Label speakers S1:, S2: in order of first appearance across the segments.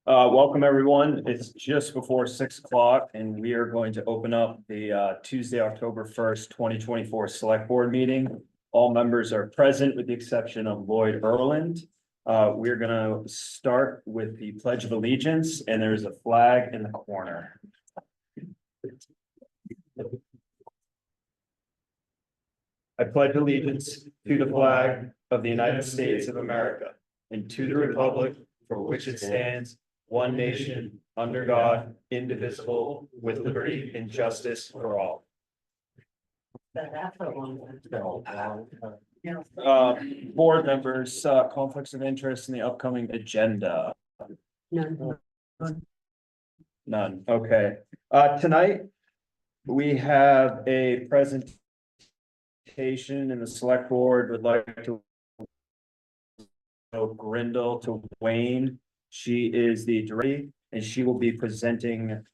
S1: Welcome everyone. It's just before 6 o'clock and we are going to open up the Tuesday, October 1st, 2024 Select Board meeting. All members are present with the exception of Lloyd Erland. We're gonna start with the Pledge of Allegiance and there's a flag in the corner. I pledge allegiance to the flag of the United States of America and to the republic for which it stands, one nation, under God, indivisible, with liberty and justice for all. Board members, conflicts of interest in the upcoming agenda. None, okay. Tonight, we have a presentation and the select board would like to Grindle to Wayne. She is the director and she will be presenting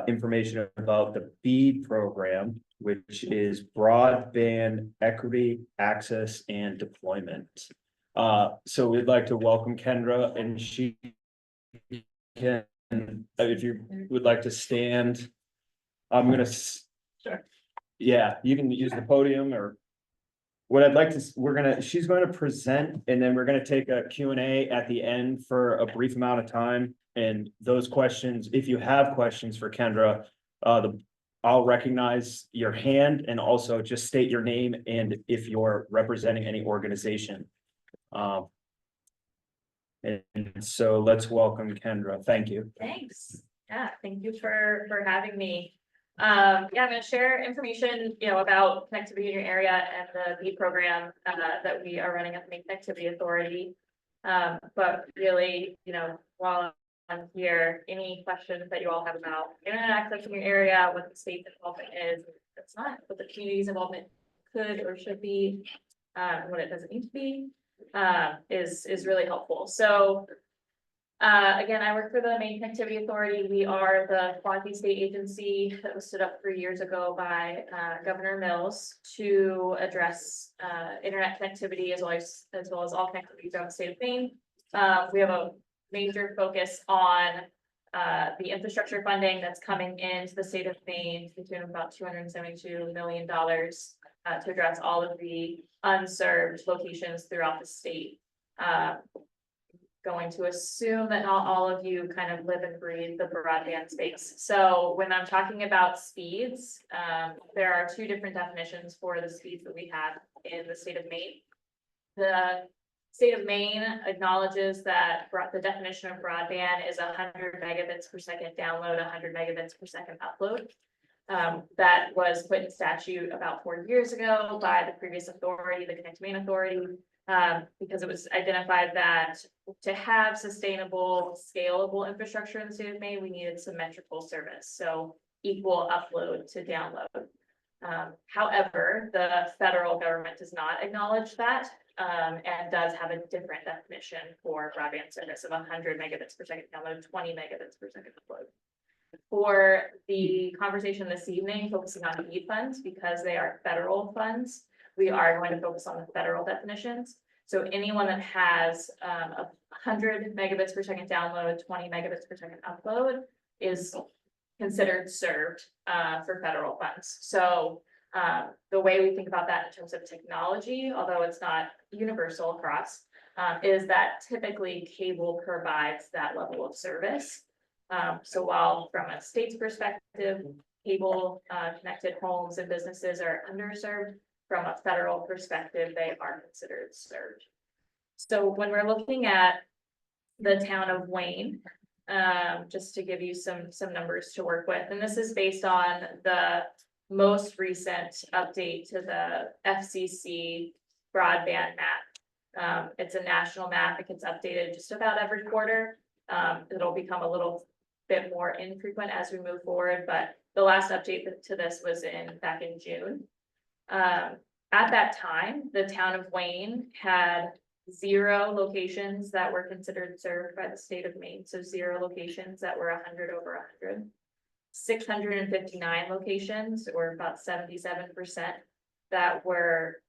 S1: information about the BEAD program, which is broadband equity, access and deployment. So we'd like to welcome Kendra and she can, if you would like to stand, I'm gonna. Sure. Yeah, you can use the podium or what I'd like to, she's going to present and then we're going to take a Q&A at the end for a brief amount of time. And those questions, if you have questions for Kendra, I'll recognize your hand and also just state your name and if you're representing any organization. And so let's welcome Kendra. Thank you.
S2: Thanks. Yeah, thank you for having me. Yeah, I'm going to share information, about connectivity in your area and the BEAD program that we are running at the Maine Connectivity Authority. But really, while I'm here, any questions that you all have about internet access in your area, what the state's involvement is, it's not, what the community's involvement could or should be, what it doesn't need to be, is really helpful. So again, I work for the Maine Connectivity Authority. We are the quasi-state agency that was stood up 3 years ago by Governor Mills to address internet connectivity as well as all connectivity throughout the state of Maine. We have a major focus on the infrastructure funding that's coming into the state of Maine to the tune of about $272 million to address all of the unserved locations throughout the state. Going to assume that not all of you kind of live and breathe the broadband space. So when I'm talking about speeds, there are two different definitions for the speeds that we have in the state of Maine. The state of Maine acknowledges that the definition of broadband is 100 megabits per second download, 100 megabits per second upload. That was put in statute about 4 years ago by the previous authority, the Connect Maine Authority. Because it was identified that to have sustainable, scalable infrastructure in the state of Maine, we needed symmetrical service, so equal upload to download. However, the federal government does not acknowledge that and does have a different definition for broadband service of 100 megabits per second download, 20 megabits per second upload. For the conversation this evening, focusing on BEAD funds because they are federal funds, we are going to focus on the federal definitions. So anyone that has 100 megabits per second download, 20 megabits per second upload is considered served for federal funds. So the way we think about that in terms of technology, although it's not universal across, is that typically cable provides that level of service. So while from a state's perspective, cable connected homes and businesses are underserved, from a federal perspective, they are considered served. So when we're looking at the town of Wayne, just to give you some numbers to work with, and this is based on the most recent update to the FCC broadband map. It's a national map. It gets updated just about every quarter. It'll become a little bit more infrequent as we move forward, but the last update to this was back in June. At that time, the town of Wayne had 0 locations that were considered served by the state of Maine. So 0 locations that were 100 over 100. 659 locations, or about 77%, that were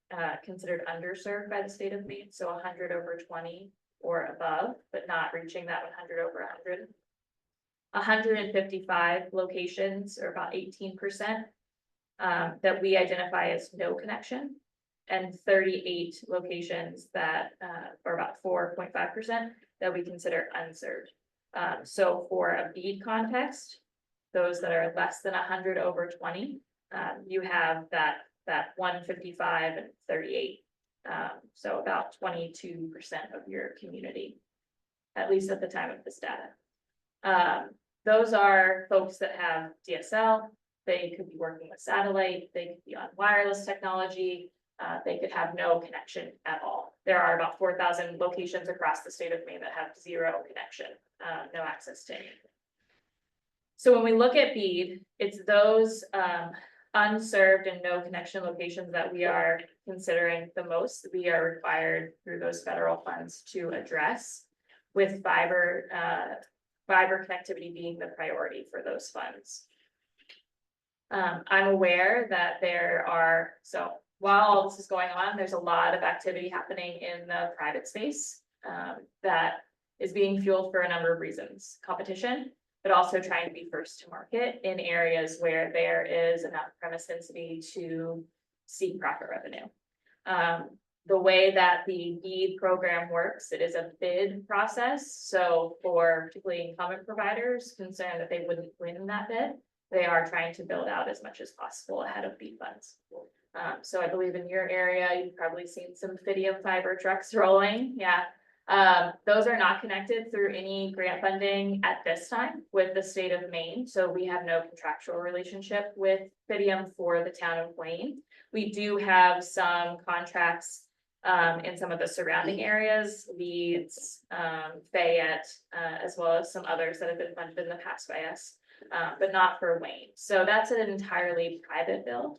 S2: considered underserved by the state of Maine. So 100 over 20 or above, but not reaching that 100 over 100. 155 locations, or about 18%, that we identify as no connection, and 38 locations that, or about 4.5%, that we consider unserved. So for a bead context, those that are less than 100 over 20, you have that 155 and 38. So about 22% of your community, at least at the time of this data. Those are folks that have DSL, they could be working with satellite, they could be on wireless technology, they could have no connection at all. There are about 4,000 locations across the state of Maine that have zero connection, no access to anything. So when we look at BEAD, it's those unserved and no connection locations that we are considering the most. We are required through those federal funds to address, with fiber connectivity being the priority for those funds. I'm aware that there are, so while all this is going on, there's a lot of activity happening in the private space that is being fueled for a number of reasons. Competition, but also trying to be first to market in areas where there is enough premise density to seek profit revenue. The way that the BEAD program works, it is a bid process. So for particularly incumbent providers concerned that they wouldn't win that bid, they are trying to build out as much as possible ahead of BEAD funds. So I believe in your area, you've probably seen some Fidium fiber trucks rolling. Yeah. Those are not connected through any grant funding at this time with the state of Maine. So we have no contractual relationship with Fidium for the town of Wayne. We do have some contracts in some of the surrounding areas, Leeds, Fayette, as well as some others that have been funded in the past by us, but not for Wayne. So that's an entirely private build.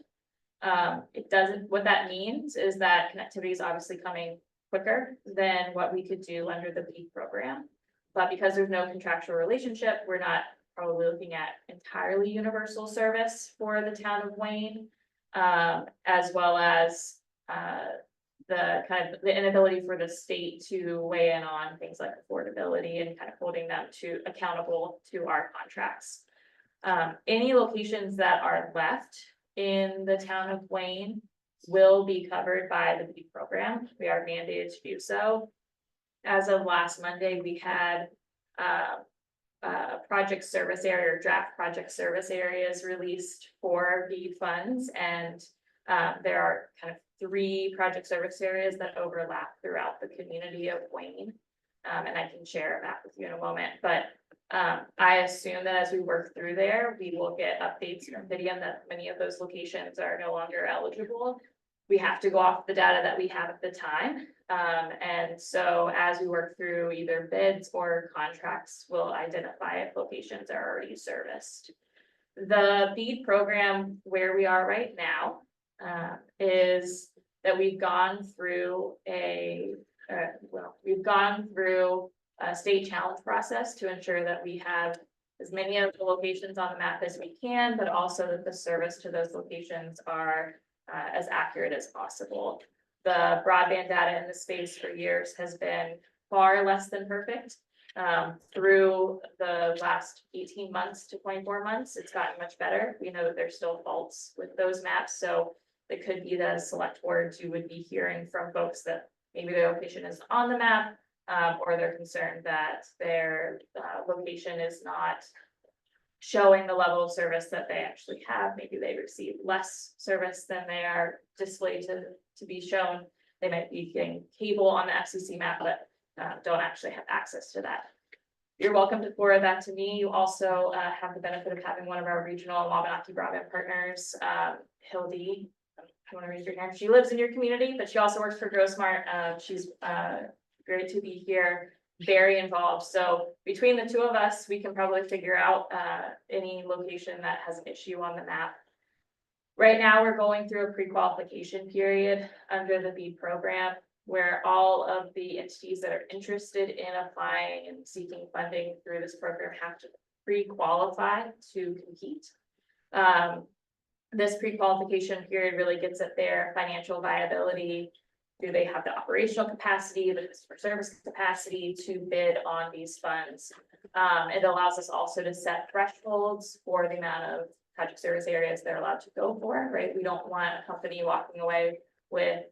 S2: It doesn't, what that means is that connectivity is obviously coming quicker than what we could do under the BEAD program. But because there's no contractual relationship, we're not probably looking at entirely universal service for the town of Wayne, as well as the kind of the inability for the state to weigh in on things like affordability and kind of holding them to accountable to our contracts. Any locations that are left in the town of Wayne will be covered by the BEAD program. We are mandated to do so. As of last Monday, we had project service area or draft project service areas released for BEAD funds, and there are kind of 3 project service areas that overlap throughout the community of Wayne, and I can share a map with you in a moment. But I assume that as we work through there, we will get updates from Fidium that many of those locations are no longer eligible. We have to go off the data that we have at the time. And so as we work through either bids or contracts, we'll identify if locations are already serviced. The BEAD program, where we are right now, is that we've gone through a state challenge process to ensure that we have as many of the locations on the map as we can, but also that the service to those locations are as accurate as possible. The broadband data in the space for years has been far less than perfect. Through the last 18 months to 24 months, it's gotten much better. We know that there's still faults with those maps, so it could be that as select boards, you would be hearing from folks that maybe their location is on the map, or they're concerned that their location is not showing the level of service that they actually have. Maybe they receive less service than they are displayed to be shown. They might be getting cable on the FCC map, but don't actually have access to that. You're welcome to forward that to me. You also have the benefit of having one of our regional Wabanaki broadband partners, Hildy. I want to raise your hand. She lives in your community, but she also works for GrowSmart. She's great to be here, very involved. So between the two of us, we can probably figure out any location that has an issue on the map. Right now, we're going through a pre-qualification period under the BEAD program, where all of the entities that are interested in applying and seeking funding through this program have to pre-qualify to compete. This pre-qualification period really gets at their financial viability, do they have the operational capacity, the customer service capacity to bid on these funds? It allows us also to set thresholds for the amount of project service areas they're allowed to go for, right? We don't want a company walking away with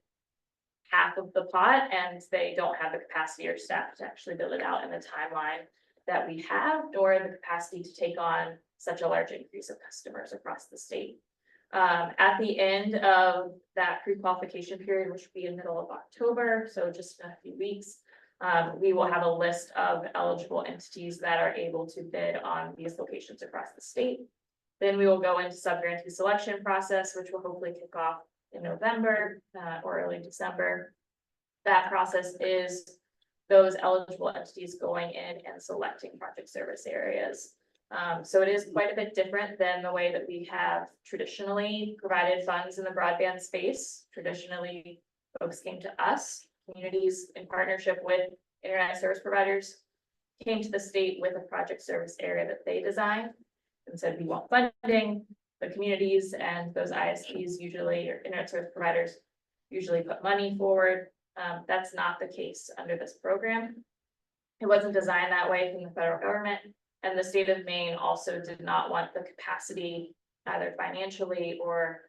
S2: half of the pot and they don't have the capacity or staff to actually build it out in the timeline that we have, or the capacity to take on such a large increase of customers across the state. At the end of that pre-qualification period, which will be in the middle of October, so just in a few weeks, we will have a list of eligible entities that are able to bid on these locations across the state. Then we will go into sub-grantee selection process, which will hopefully kick off in November or early December. That process is those eligible entities going in and selecting project service areas. So it is quite a bit different than the way that we have traditionally provided funds in the broadband space. Traditionally, folks came to us, communities in partnership with internet service providers, came to the state with a project service area that they designed and said, we want funding. The communities and those ISPs usually, or internet service providers, usually put money forward. That's not the case under this program. It wasn't designed that way from the federal government, and the state of Maine also did not want the capacity, either financially or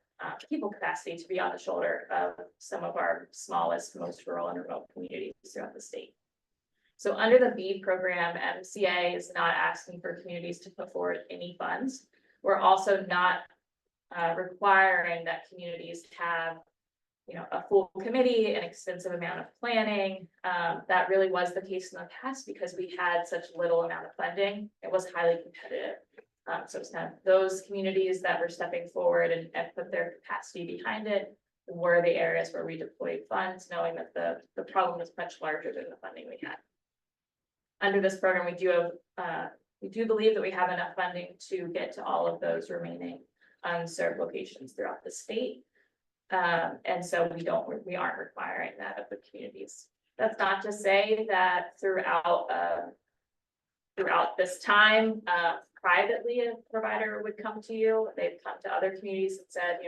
S2: people capacity, to be on the shoulder of some of our smallest, most rural and remote communities throughout the state. So under the BEAD program, MCA is not asking for communities to put forward any funds. We're also not requiring that communities have, a full committee, an extensive amount of planning. That really was the case in the past because we had such little amount of funding. It was highly competitive. So it's kind of those communities that were stepping forward and put their capacity behind it were the areas where we deployed funds, knowing that the problem was much larger than the funding we had. Under this program, we do believe that we have enough funding to get to all of those remaining unserved locations throughout the state. And so we aren't requiring that of the communities. That's not to say that throughout this time, privately a provider would come to you. They've come to other communities and said,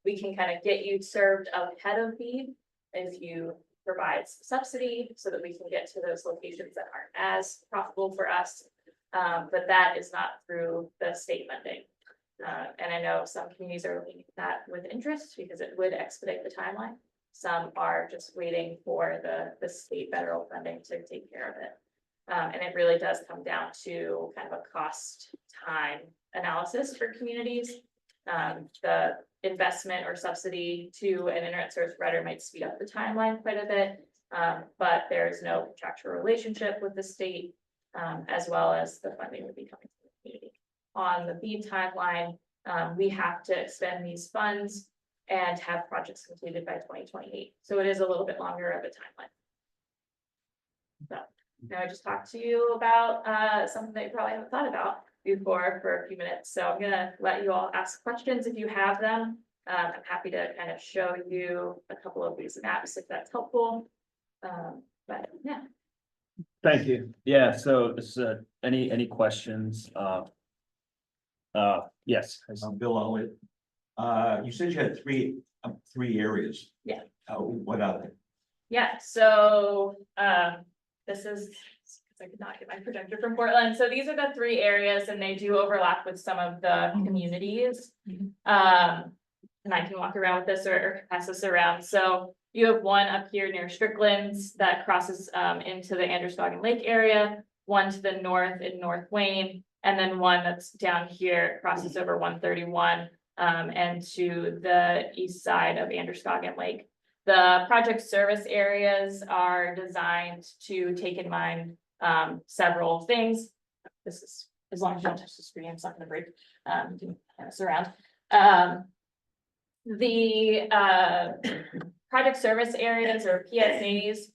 S2: we can kind of get you served ahead of BEAD if you provide subsidy so that we can get to those locations that aren't as profitable for us. But that is not through the state funding. And I know some communities are looking at that with interest because it would expedite the timeline. Some are just waiting for the state federal funding to take care of it. And it really does come down to kind of a cost time analysis for communities. The investment or subsidy to an internet service provider might speed up the timeline quite a bit, but there's no contractual relationship with the state, as well as the funding would be coming from the community. On the BEAD timeline, we have to expend these funds and have projects completed by 2028. So it is a little bit longer of a timeline. So now I just talked to you about something that you probably haven't thought about before for a few minutes. So I'm gonna let you all ask questions if you have them. I'm happy to kind of show you a couple of these maps if that's helpful. But yeah.
S1: Thank you. Yeah, so this any questions? Yes.
S3: Bill Elliott. You said you had three areas.
S2: Yeah.
S3: What are they?
S2: Yeah, so this is, I could not get my projector from Portland. So these are the three areas and they do overlap with some of the communities. And I can walk around with this or pass this around. So you have one up here near Strickland's that crosses into the Androscoggin Lake area, one to the north in North Wayne, and then one that's down here crosses over 131 and to the east side of Androscoggin Lake. The project service areas are designed to take in mind several things. This is, as long as you don't touch the screen, it's not going to break. You can kind of surround. The project service areas or PSAs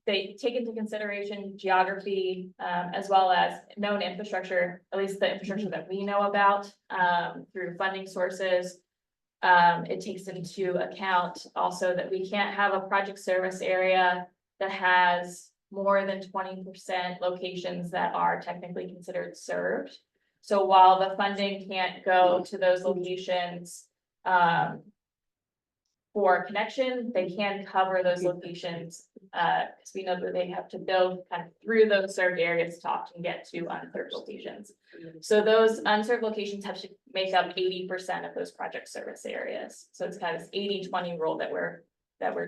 S2: they take into consideration geography as well as known infrastructure, at least the infrastructure that we know about through funding sources. It takes into account also that we can't have a project service area that has more than 20% locations that are technically considered served. So while the funding can't go to those locations for for connection, they can cover those locations. Because we know that they have to build kind of through those served areas to often get to unserved locations. So those unserved locations have to make up 80% of those project service areas. So it's kind of this 80-20 rule that we're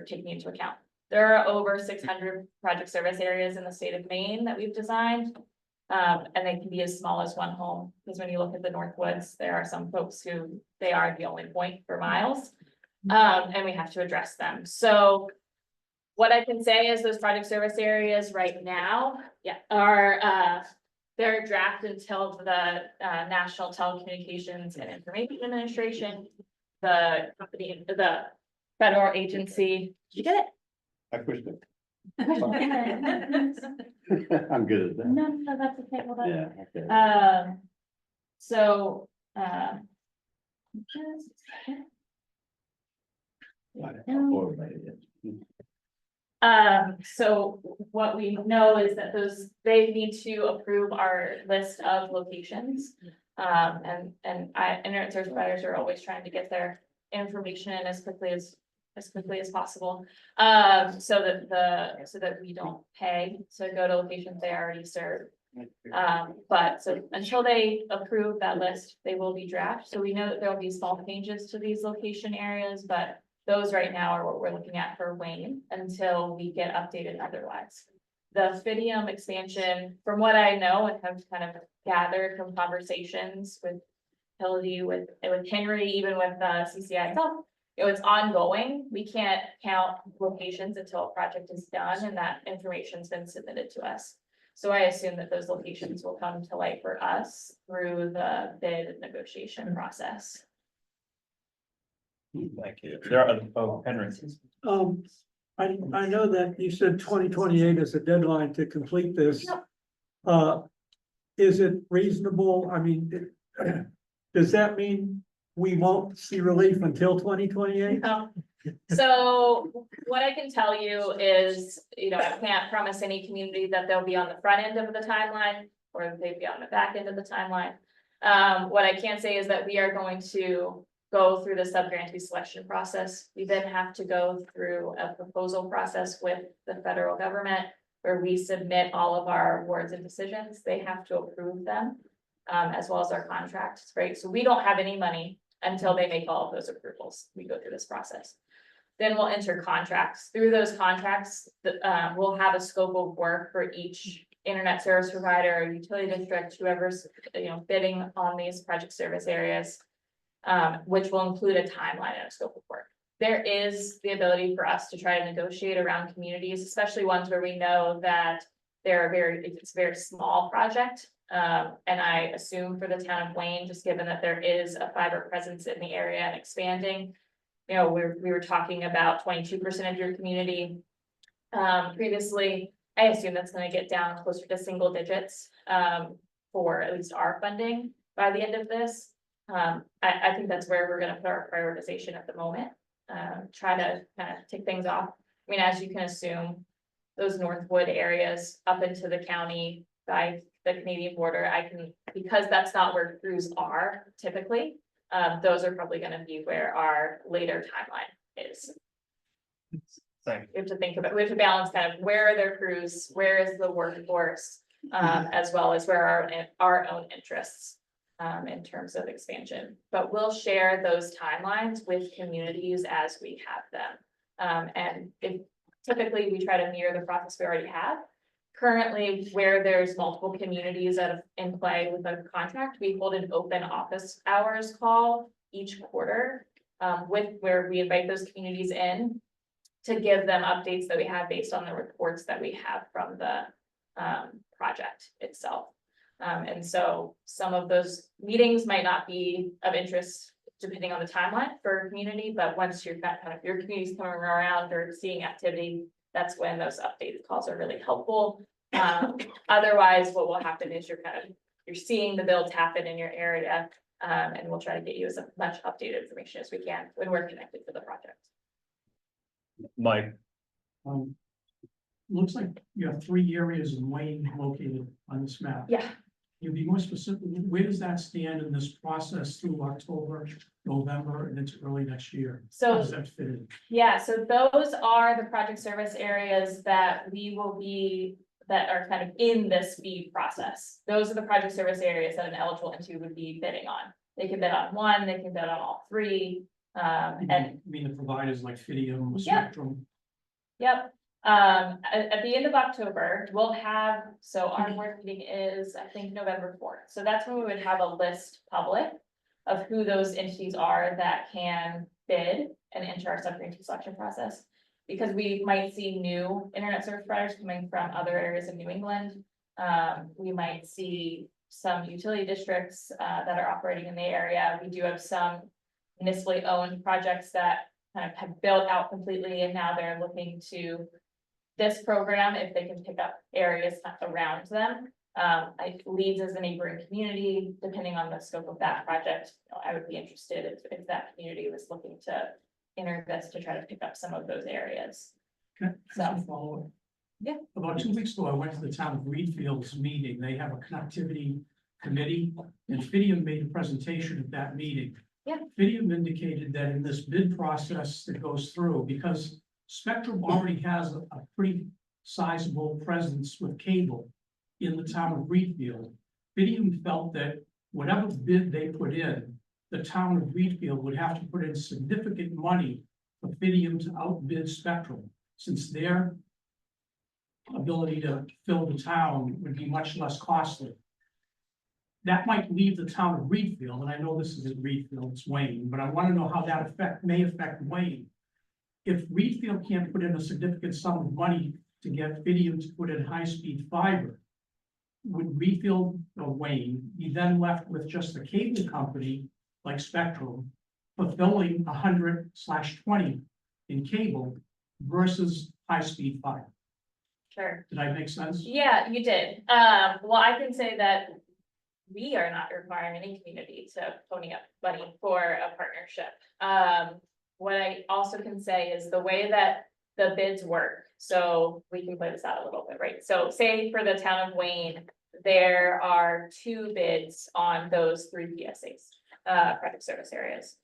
S2: taking into account. There are over 600 project service areas in the state of Maine that we've designed. And they can be as small as one home, because when you look at the Northwoods, there are some folks who they are the only point for miles. And we have to address them. So what I can say is those project service areas right now, are, they're drafted until the National Telecommunications and Information Administration, the company, the federal agency. Did you get it?
S4: I pushed it.
S2: No,
S4: I'm good at that.
S2: no, that's okay, hold on.
S4: Yeah, okay.
S2: So, so what we know is that they need to approve our list of locations. And internet service providers are always trying to get their information in as quickly as possible. So that we don't pay to go to locations they already serve. But so until they approve that list, they will be draft. So we know that there will be small changes to these location areas, but those right now are what we're looking at for Wayne until we get updated otherwise. The Fidium expansion, from what I know and have kind of gathered from conversations with Hildy, with Henry, even with CCI itself, it's ongoing. We can't count locations until a project is done and that information's been submitted to us. So I assume that those locations will come to light for us through the bid negotiation process.
S1: Thank you. There are, Henry.
S5: I know that you said 2028 is a deadline to complete this. Is it reasonable? I mean, does that mean we won't see relief until 2028?
S2: So what I can tell you is, I can't promise any community that they'll be on the front end of the timeline or they'd be on the back end of the timeline. What I can say is that we are going to go through the subgrantee selection process. We then have to go through a proposal process with the federal government where we submit all of our awards and decisions. They have to approve them, as well as our contracts, right? So we don't have any money until they make all of those approvals. We go through this process. Then we'll enter contracts. Through those contracts, we'll have a scope of work for each internet service provider, utility district, whoever's, bidding on these project service areas, which will include a timeline and a scope of work. There is the ability for us to try to negotiate around communities, especially ones where we know that it's a very small project. And I assume for the town of Wayne, just given that there is a fiber presence in the area and expanding, we were talking about 22% of your community. Previously, I assume that's gonna get down closer to single digits, for at least our funding by the end of this. I think that's where we're gonna put our prioritization at the moment. Try to kind of tick things off. I mean, as you can assume, those Northwood areas up into the county by the Canadian border, because that's not where crews are typically. Those are probably gonna be where our later timeline is.
S1: Thank
S2: We have to think about, we have to balance kind of where are their crews, where is the workforce, as well as where are our own interests. In terms of expansion, but we'll share those timelines with communities as we have them. And typically we try to mirror the process we already have. Currently, where there's multiple communities in play with a contract, we hold an open office hours call each quarter, where we invite those communities in to give them updates that we have based on the reports that we have from the project itself. And so some of those meetings might not be of interest depending on the timeline for community, but once you've got kind of your community's coming around or seeing activity, that's when those updated calls are really helpful. Otherwise, what will happen is you're seeing the builds happen in your area, and we'll try to get you as much updated information as we can when we're connected to the project.
S1: Mike.
S6: Looks like you have 3 areas in Wayne located on this map.
S2: Yeah.
S6: you be more specific, where does that stand in this process through October, November, and into early next year? How
S2: So,
S6: does that fit in?
S2: yeah, so those are the project service areas that we will be, that are kind of in this speed process. Those are the project service areas that an eligible entity would be bidding on. They can bid on one, they can bid on all three, and
S6: You mean the providers like Fidium,
S2: Yeah.
S6: Spectrum?
S2: yep. At the end of October, we'll have, so our board meeting is, I think, November 4th. So that's when we would have a list public of who those entities are that can bid and enter our subgrantee selection process. Because we might see new internet service providers coming from other areas of New England. We might see some utility districts, that are operating in the area. We do have some municipally owned projects that kind of have built out completely and now they're looking to this program if they can pick up areas around them. Leeds as a neighboring community, depending on the scope of that project, I would be interested if that community was looking to enter this to try to pick up some of those areas.
S6: Okay,
S2: So-
S6: just a follow-up.
S2: Yeah.
S6: About 2 weeks ago, I went to the town of Greenfield's meeting. They have a connectivity committee, and Fidium made a presentation at that meeting.
S2: Yeah.
S6: Fidium indicated that in this bid process that goes through, because Spectrum already has a pretty sizable presence with cable in the town of Greenfield. Fidium felt that whatever bid they put in, the town of Greenfield would have to put in significant money for Fidium to outbid Spectrum, since their ability to fill the town would be much less costly. That might leave the town of Reedfield, and I know this isn't Reedfield, it's Wayne, but I want to know how that may affect Wayne. If Reedfield can't put in a significant sum of money to get Fidium to put in high-speed fiber, would Reedfield or Wayne be then left with just a cable company like Spectrum fulfilling 100/20 in cable versus high-speed fiber?
S2: Sure.
S6: Did I make sense?
S2: Yeah, you did. Well, I can say that we are not requiring any community to pony up money for a partnership. What I also can say is the way that the bids work, so we can play this out a little bit, right? So say for the town of Wayne, there are 2 bids on those 3 PSAs, project service areas.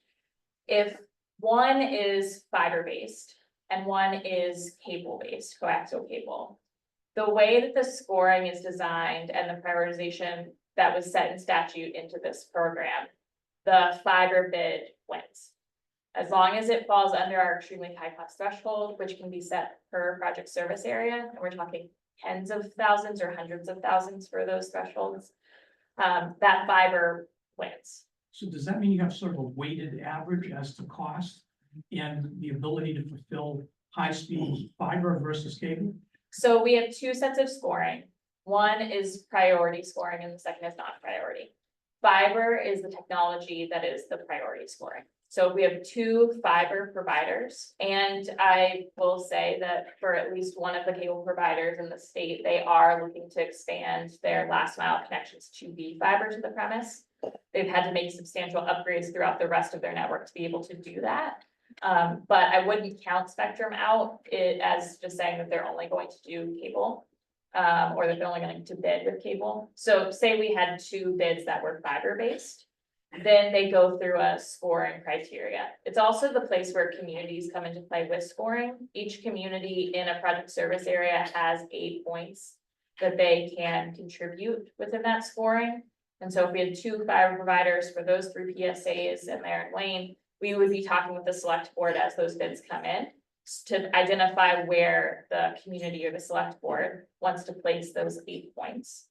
S2: If one is fiber-based and one is cable-based, coaxial cable, the way that the scoring is designed and the prioritization that was set in statute into this program, the fiber bid wins. As long as it falls under our extremely high cost threshold, which can be set per project service area, and we're talking tens of thousands or hundreds of thousands for those thresholds, that fiber wins.
S6: So does that mean you have sort of a weighted average as to cost and the ability to fulfill high-speed fiber versus cable?
S2: So we have 2 sets of scoring. One is priority scoring and the second is non-priority. Fiber is the technology that is the priority scoring. So we have 2 fiber providers, and I will say that for at least one of the cable providers in the state, they are looking to expand their last mile connections to be fiber to the premise. They've had to make substantial upgrades throughout the rest of their network to be able to do that. But I wouldn't count Spectrum out as just saying that they're only going to do cable. Or that they're only going to bid with cable. So say we had 2 bids that were fiber-based, then they go through a scoring criteria. It's also the place where communities come into play with scoring. Each community in a project service area has 8 points that they can contribute within that scoring. And so if we had 2 fiber providers for those 3 PSAs and they're in Wayne, we would be talking with the select board as those bids come in to identify where the community or the select board wants to place those 8 points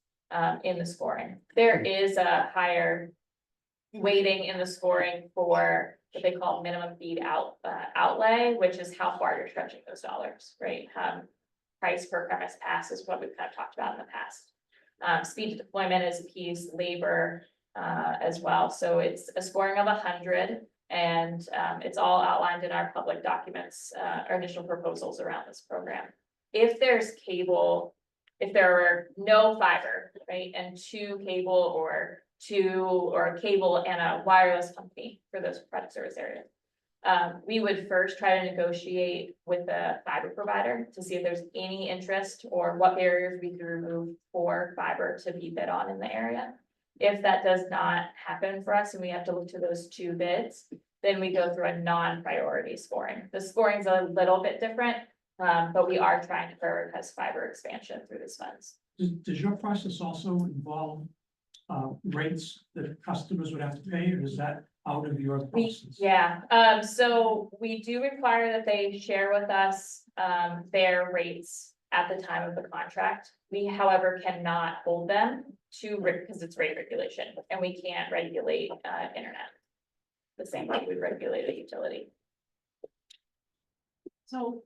S2: in the scoring. There is a higher weighting in the scoring for what they call minimum feed outlay, which is how far you're stretching those dollars, right? Price per premise pass is what we've kind of talked about in the past. Speed to deployment is a piece, labor as well. So it's a scoring of 100. And it's all outlined in our public documents, our initial proposals around this program. If there's cable, if there are no fiber, right, and 2 cable or a cable and a wireless company for those project service areas, We would first try to negotiate with the fiber provider to see if there's any interest or what barriers we could remove for fiber to be bid on in the area. If that does not happen for us and we have to look to those two bids, then we go through a non-priority scoring. The scoring is a little bit different, but we are trying to prioritize fiber expansion through these funds.
S6: Does your process also involve rates that customers would have to pay, or is that out of your process?
S2: Yeah, so we do require that they share with us, their rates at the time of the contract. We, however, cannot hold them to, because it's rate regulation, and we can't regulate, internet the same way we regulate a utility.
S4: So.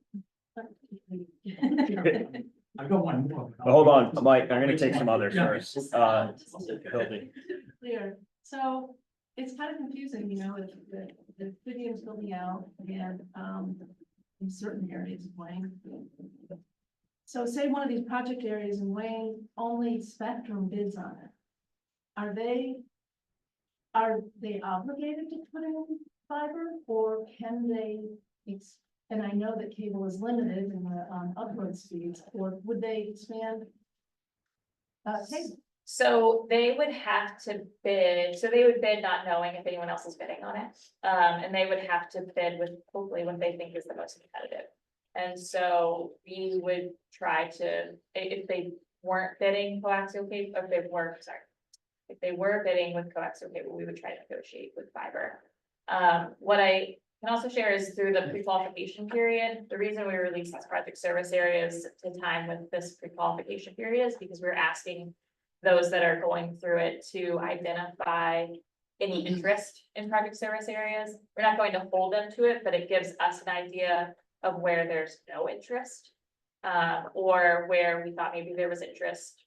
S6: I've got one more.
S1: But hold on, Mike, I'm gonna take some others
S6: Yeah.
S1: first. Hildy.
S4: Clear, so it's kind of confusing, you know, if the video is building out and, in certain areas of Wayne. So say one of these project areas in Wayne, only Spectrum bids on it. Are they obligated to put in fiber, or can they, and I know that cable is limited in the, upload speeds, or would they expand? Cable?
S2: So they would have to bid, so they would bid not knowing if anyone else is bidding on it. And they would have to bid with hopefully what they think is the most competitive. And so we would try to, if they weren't bidding coaxial cable, if they were bidding with coaxial cable, we would try to negotiate with fiber. What I can also share is through the pre-qualification period, the reason we released these project service areas to time with this pre-qualification period is because we're asking those that are going through it to identify any interest in project service areas. We're not going to hold them to it, but it gives us an idea of where there's no interest. Or where we thought maybe there was interest,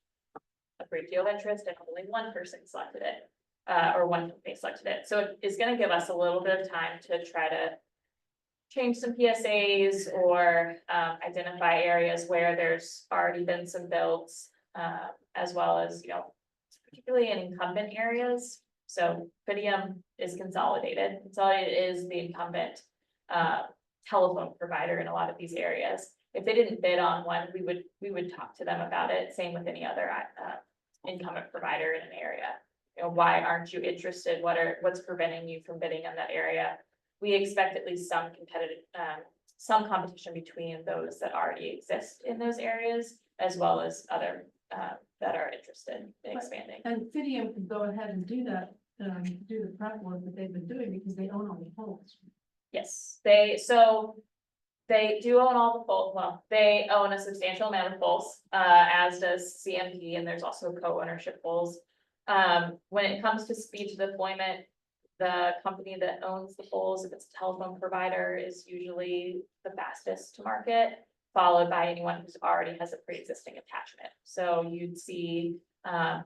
S2: a great deal of interest, and only one person selected it. Or one company selected it. So it is gonna give us a little bit of time to try to change some PSAs or identify areas where there's already been some builds. As well as, you know, particularly in incumbent areas. So Fidium is consolidated. Consolidated is the incumbent telephone provider in a lot of these areas. If they didn't bid on one, we would talk to them about it. Same with any other incumbent provider in an area. You know, why aren't you interested? What's preventing you from bidding in that area? We expect at least some some competition between those that already exist in those areas, as well as other that are interested in expanding.
S4: And Fidium could go ahead and do that, do the prep work that they've been doing because they own all the poles.
S2: Yes, they do own all the poles. Well, they own a substantial amount of poles, as does CMP, and there's also co-ownership poles. When it comes to speed to deployment, the company that owns the poles, if it's a telephone provider, is usually the fastest to market, followed by anyone who's already has a pre-existing attachment. So you'd see a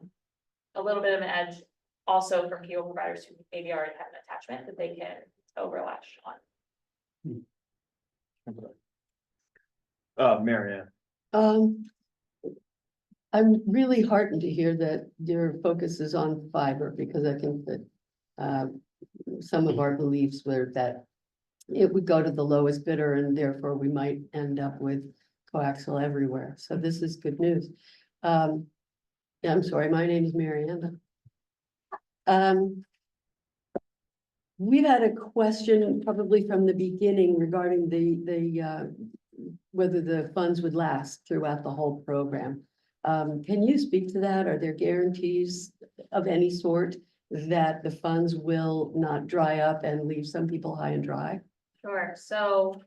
S2: little bit of an edge also from cable providers who maybe already have an attachment that they can overlash on.
S1: Mary Ann.
S7: I'm really heartened to hear that your focus is on fiber, because I think that some of our beliefs were that it would go to the lowest bidder and therefore we might end up with coaxial everywhere. So this is good news. I'm sorry, my name is Mary Ann. We've had a question probably from the beginning regarding the whether the funds would last throughout the whole program. Can you speak to that? Are there guarantees of any sort that the funds will not dry up and leave some people high and dry?
S2: Sure, so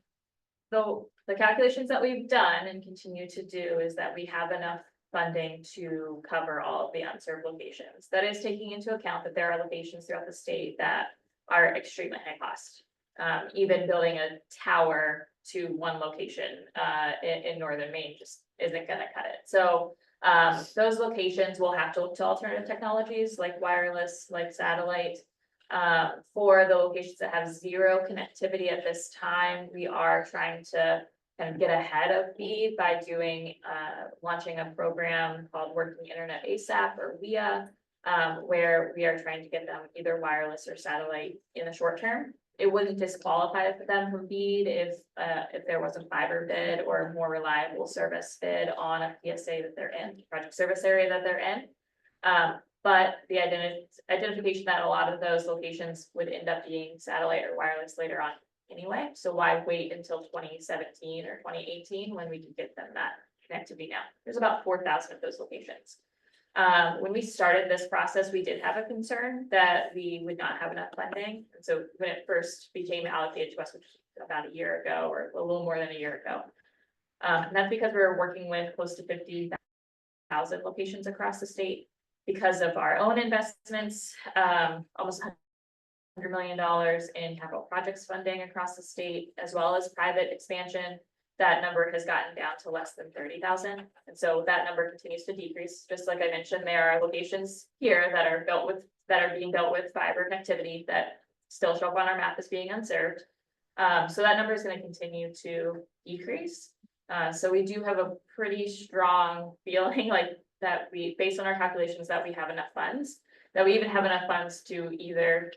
S2: the calculations that we've done and continue to do is that we have enough funding to cover all of the unserved locations. That is taking into account that there are locations throughout the state that are extremely high cost. Even building a tower to one location in northern Maine just isn't gonna cut it. So those locations will have to look to alternative technologies like wireless, like satellite. For the locations that have zero connectivity at this time, we are trying to kind of get ahead of BEAD by doing launching a program called Working Internet ASAP, or WIA, where we are trying to get them either wireless or satellite in the short term it wouldn't disqualify them from BEAD if there was a fiber bid or a more reliable service bid on a PSA that they're in, project service area that they're in. But the identification that a lot of those locations would end up being satellite or wireless later on anyway. So why wait until 2017 or 2018 when we can get them that connectivity now? There's about 4,000 of those locations. When we started this process, we did have a concern that we would not have enough funding. And so when it first became allocated to us, which was about a year ago or a little more than a year ago. And that's because we were working with close to 50,000 locations across the state because of our own investments, almost $100 million in capital projects funding across the state, as well as private expansion. That number has gotten down to less than 30,000. And so that number continues to decrease. Just like I mentioned, there are locations here that are being built with fiber connectivity that still show up on our map as being unserved. So that number is going to continue to decrease. So we do have a pretty strong feeling like that we, based on our calculations, that we have enough funds, that we even have enough funds to either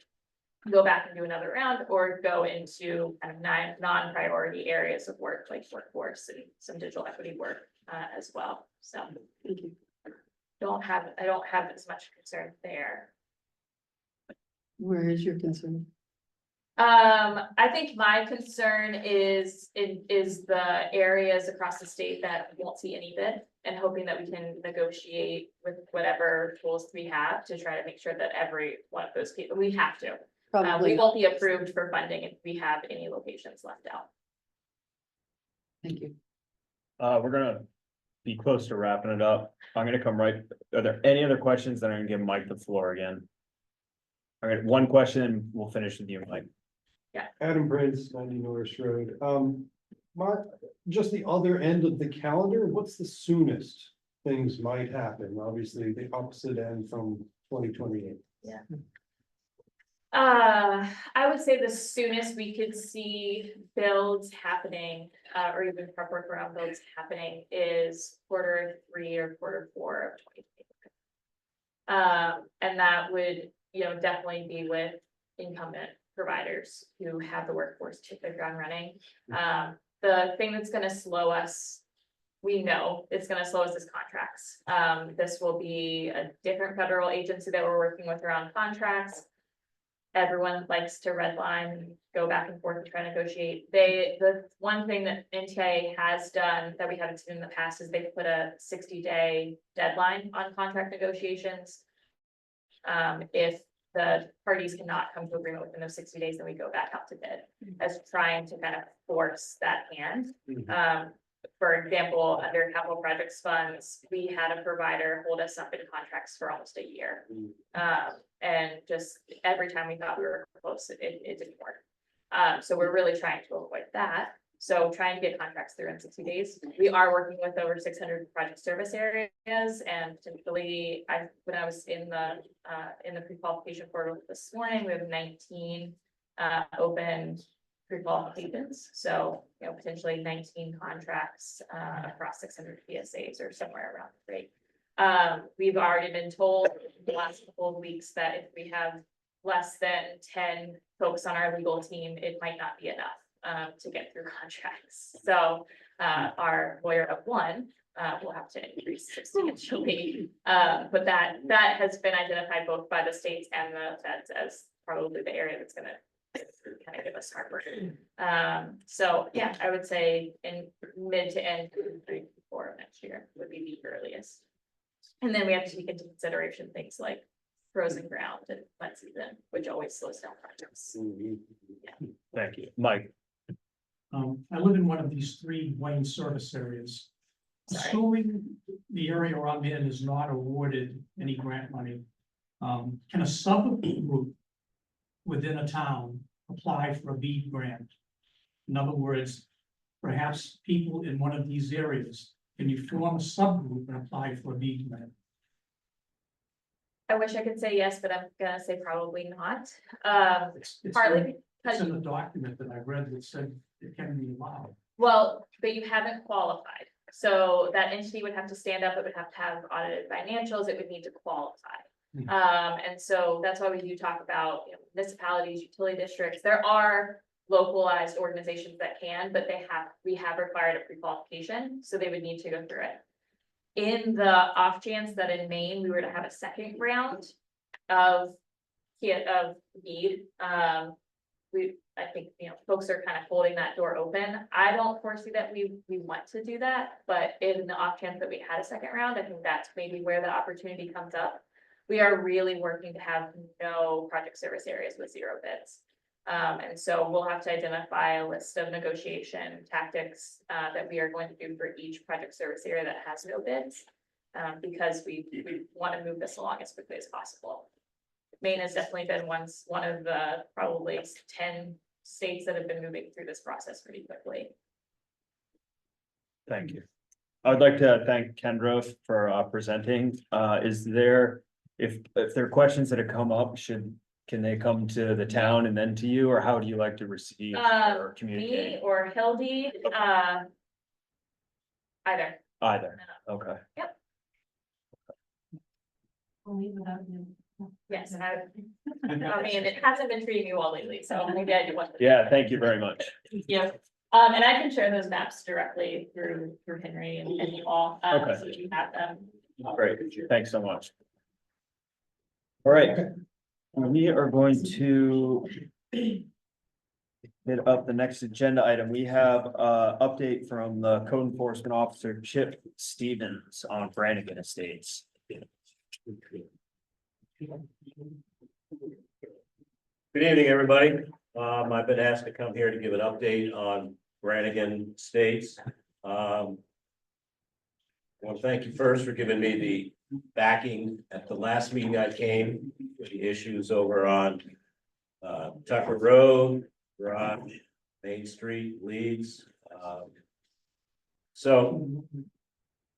S2: go back and do another round or go into kind of non-priority areas of work like workforce and some digital equity work as well. So
S7: Thank you.
S2: I don't have as much concern there.
S7: Where is your concern?
S2: I think my concern is the areas across the state that won't see any bid and hoping that we can negotiate with whatever tools we have to try to make sure that every one of those people, we have to. We
S7: Probably,
S2: won't be approved for funding if we have any locations left out.
S7: thank you.
S1: We're gonna be close to wrapping it up. I'm gonna come right, are there any other questions? Then I'm gonna give Mike the floor again. All right, one question, we'll finish with you, Mike.
S8: Adam Briggs, 90 Norris Road. Mark, just the other end of the calendar, what's the soonest things might happen? Obviously, the opposite end from 2028.
S2: I would say the soonest we could see builds happening, or even prep work around builds happening is Q3 or Q4 of 2020. And that would, definitely be with incumbent providers who have the workforce to hit the ground running. The thing that's gonna slow us, we know it's gonna slow us is contracts. This will be a different federal agency that we're working with around contracts. Everyone likes to redline, go back and forth and try to negotiate. The one thing that NTA has done that we haven't seen in the past is they've put a 60-day deadline on contract negotiations. If the parties cannot come to agreement within those 60 days, then we go back out to bid as trying to kind of force that hand. For example, under capital projects funds, we had a provider hold us up in contracts for almost a year. And just every time we thought we were close, it didn't work. So we're really trying to avoid that. So trying to get contracts through in 60 days. We are working with over 600 project service areas, and typically, when I was in the pre-qualification portal this morning, we have 19 open pre-qualifications. So potentially 19 contracts across 600 PSAs or somewhere around the rate. We've already been told the last couple of weeks that if we have less than 10 folks on our legal team, it might not be enough to get through contracts. So our lawyer of one will have to increase substantially. But that has been identified both by the states and the feds as probably the area that's gonna kind of give us heartburn. So yeah, I would say in mid to end Q3, Q4 of next year would be the earliest. And then we have to take into consideration things like frozen ground and wet season, which always slows down projects.
S1: Thank you, Mike.
S6: I live in one of these 3 Wayne service areas.
S2: Sorry.
S6: Assuming the area I'm in is not awarded any grant money, can a subgroup within a town apply for a BEAD grant? In other words, perhaps people in one of these areas, can you form a subgroup and apply for a BEAD grant?
S2: I wish I could say yes, but I'm gonna say probably not.
S6: It's
S2: Partly
S6: It's
S2: because,
S6: in the document that I read that said it can be allowed.
S2: well, but you haven't qualified. So that entity would have to stand up, it would have to have audited financials, it would need to qualify. And so that's why we do talk about, you know, municipalities, utility districts. There are localized organizations that can, but we have required a pre-qualification, so they would need to go through it. In the off chance that in Maine, we were to have a second round of BEAD, I think, you know, folks are kind of holding that door open. I don't foresee that we want to do that, but in the off chance that we had a second round, I think that's maybe where the opportunity comes up. We are really working to have no project service areas with zero bids. And so we'll have to identify a list of negotiation tactics that we are going to do for each project service area that has no bids. Because we want to move this along as quickly as possible. Maine has definitely been one of the probably 10 states that have been moving through this process pretty quickly.
S1: Thank you. I would like to thank Kendra for presenting. Is there, if there are questions that have come up, can they come to the town and then to you, or how do you like to receive or
S2: Me
S1: communicate?
S2: or Hildy, either.
S1: Either, okay.
S4: Only without you.
S2: Yes, I mean, it hasn't been treating you well lately, so maybe I do want to.
S1: Yeah, thank you very much.
S2: Yeah, and I can share those maps directly through Henry and you all,
S1: Okay.
S2: so you have them.
S1: Great, thanks so much. All right, we are going to hit up the next agenda item. We have update from the code enforcement officer Chip Stevens on Brannigan Estates.
S9: Good evening, everybody. I've been asked to come here to give an update on Brannigan Estates. I want to thank you first for giving me the backing at the last meeting I came with the issues over on Tucker Road, Garage, Main Street, Leeds. So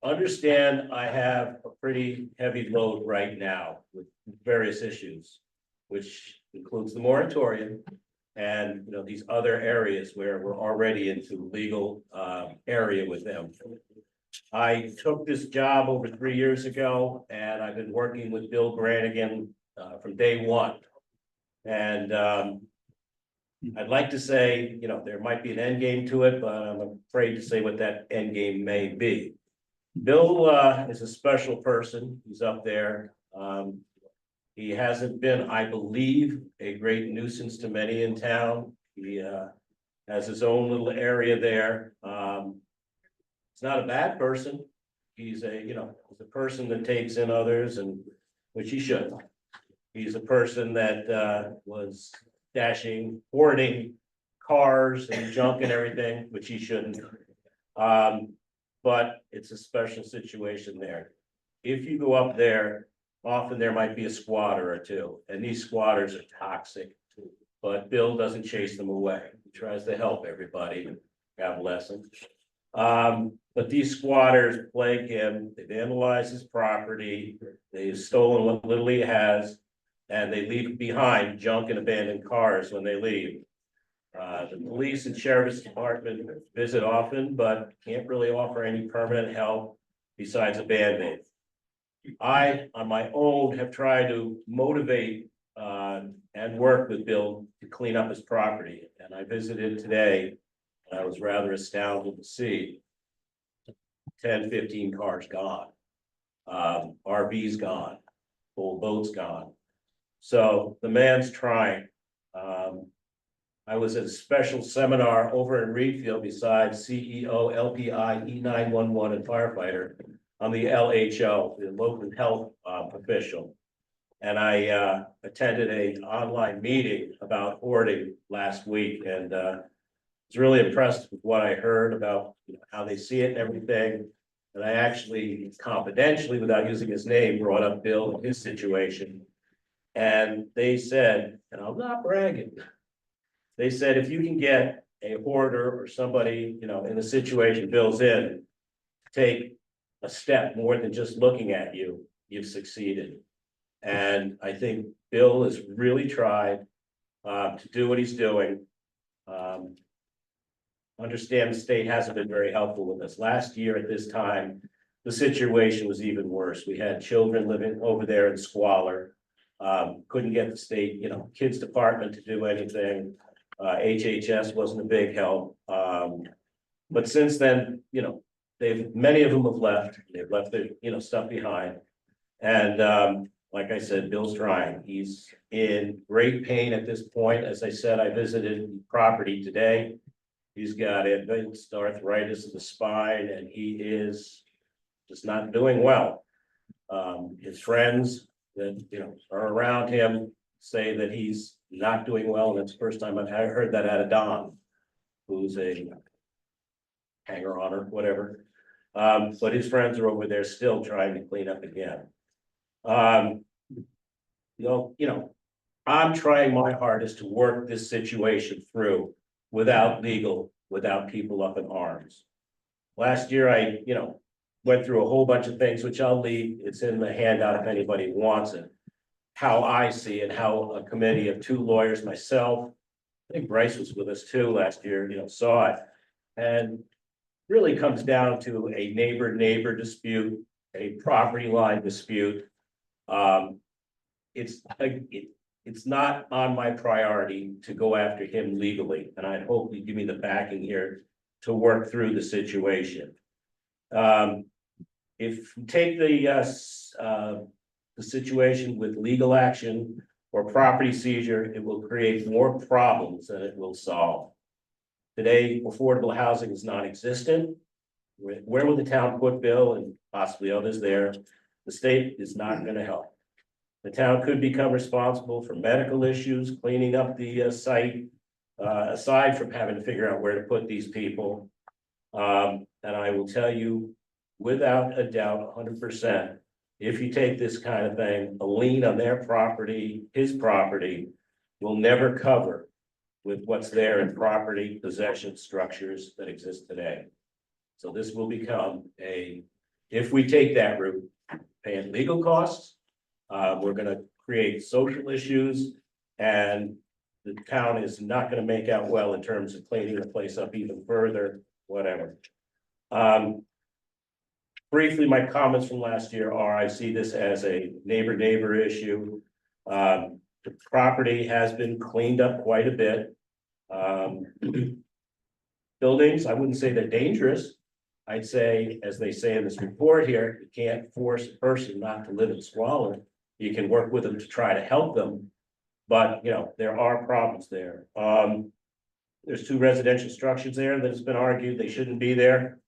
S9: understand I have a pretty heavy load right now with various issues, which includes the moratorium and, you know, these other areas where we're already into legal area with them. I took this job over 3 years ago, and I've been working with Bill Brannigan from day one. And I'd like to say, you know, there might be an end game to it, but I'm afraid to say what that end game may be. Bill is a special person. He's up there. He hasn't been, I believe, a great nuisance to many in town. He has his own little area there. He's not a bad person. He's a person that takes in others, and which he should. He's a person that was hoarding cars and junk and everything, which he shouldn't. But it's a special situation there. If you go up there, often there might be a squatter or two, and these squatters are toxic. But Bill doesn't chase them away. He tries to help everybody. God bless him. But these squatters plague him. They vandalize his property. They've stolen what little he has, and they leave behind junk and abandoned cars when they leave. The police and sheriff's department visit often, but can't really offer any permanent help besides a Band-Aid. I, on my own, have tried to motivate and work with Bill to clean up his property. And I visited today, and I was rather astounded to see 10, 15 cars gone, RVs gone, old boats gone. So the man's trying. I was at a special seminar over in Reedfield besides CEO, LPI, E911 and firefighter on the LHO, the local health official. And I attended an online meeting about hoarding last week, and was really impressed with what I heard about, you know, how they see it and everything. And I actually confidentially, without using his name, brought up Bill and his situation. And they said, and I'm not bragging, they said, if you can get a hoarder or somebody, you know, in the situation Bill's in, take a step more than just looking at you, you've succeeded. And I think Bill has really tried to do what he's doing. Understand the state hasn't been very helpful with us. Last year at this time, the situation was even worse. We had children living over there in squalor. Couldn't get the state, kids department to do anything. HHS wasn't a big help. But since then, many of them have left. They've left their, stuff behind. And, like I said, Bill's trying. He's in great pain at this point. As I said, I visited the property today. He's got advanced arthritis of the spine and he is just not doing well. His friends that, are around him say that he's not doing well. And it's the first time I've heard that out of Don, who's a hanger-on or whatever. But his friends are over there still trying to clean up again. I'm trying my hardest to work this situation through without people up in arms. Last year, I, went through a whole bunch of things, which I'll leave. It's in the handout if anybody wants it. How I see it, how a committee of 2 lawyers, myself, I think Bryce was with us too last year, saw it. And really comes down to a neighbor dispute, a property line dispute. It's not on my priority to go after him legally, and I hope you give me the backing here to work through the situation. If you take the situation with legal action or property seizure, it will create more problems than it will solve. Today, affordable housing is non-existent. Where will the town put Bill and possibly others there? The state is not going to help. The town could become responsible for medical issues, cleaning up the site, aside from having to figure out where to put these people. And I will tell you, without a doubt, 100%, if you take this kind of thing, a lien on their property, his property, will never cover with what's there in property possession structures that exist today. So this will become if we take that route, paying legal costs, we're gonna create social issues, and the town is not gonna make out well in terms of cleaning the place up even further, whatever. Briefly, my comments from last year are, I see this as a neighbor issue. The property has been cleaned up quite a bit. Buildings, I wouldn't say they're dangerous. I'd say, as they say in this report here, you can't force a person not to live in squalor. You can work with them to try to help them, but there are problems there. There's 2 residential structures there that has been argued they shouldn't be there.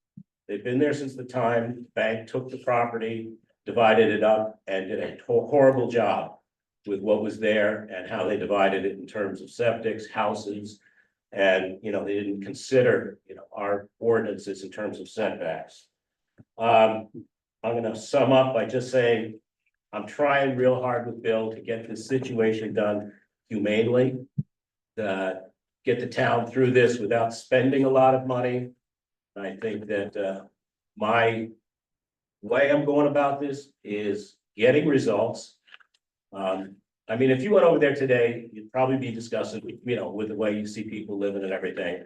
S9: They've been there since the time the bank took the property, divided it up, and did a horrible job with what was there and how they divided it in terms of septics, houses. And, they didn't consider, our ordinances in terms of setbacks. I'm gonna sum up by just saying, I'm trying real hard with Bill to get this situation done humanely. Get the town through this without spending a lot of money. I think that, my way I'm going about this is getting results. If you went over there today, you'd probably be discussing, with the way you see people living and everything.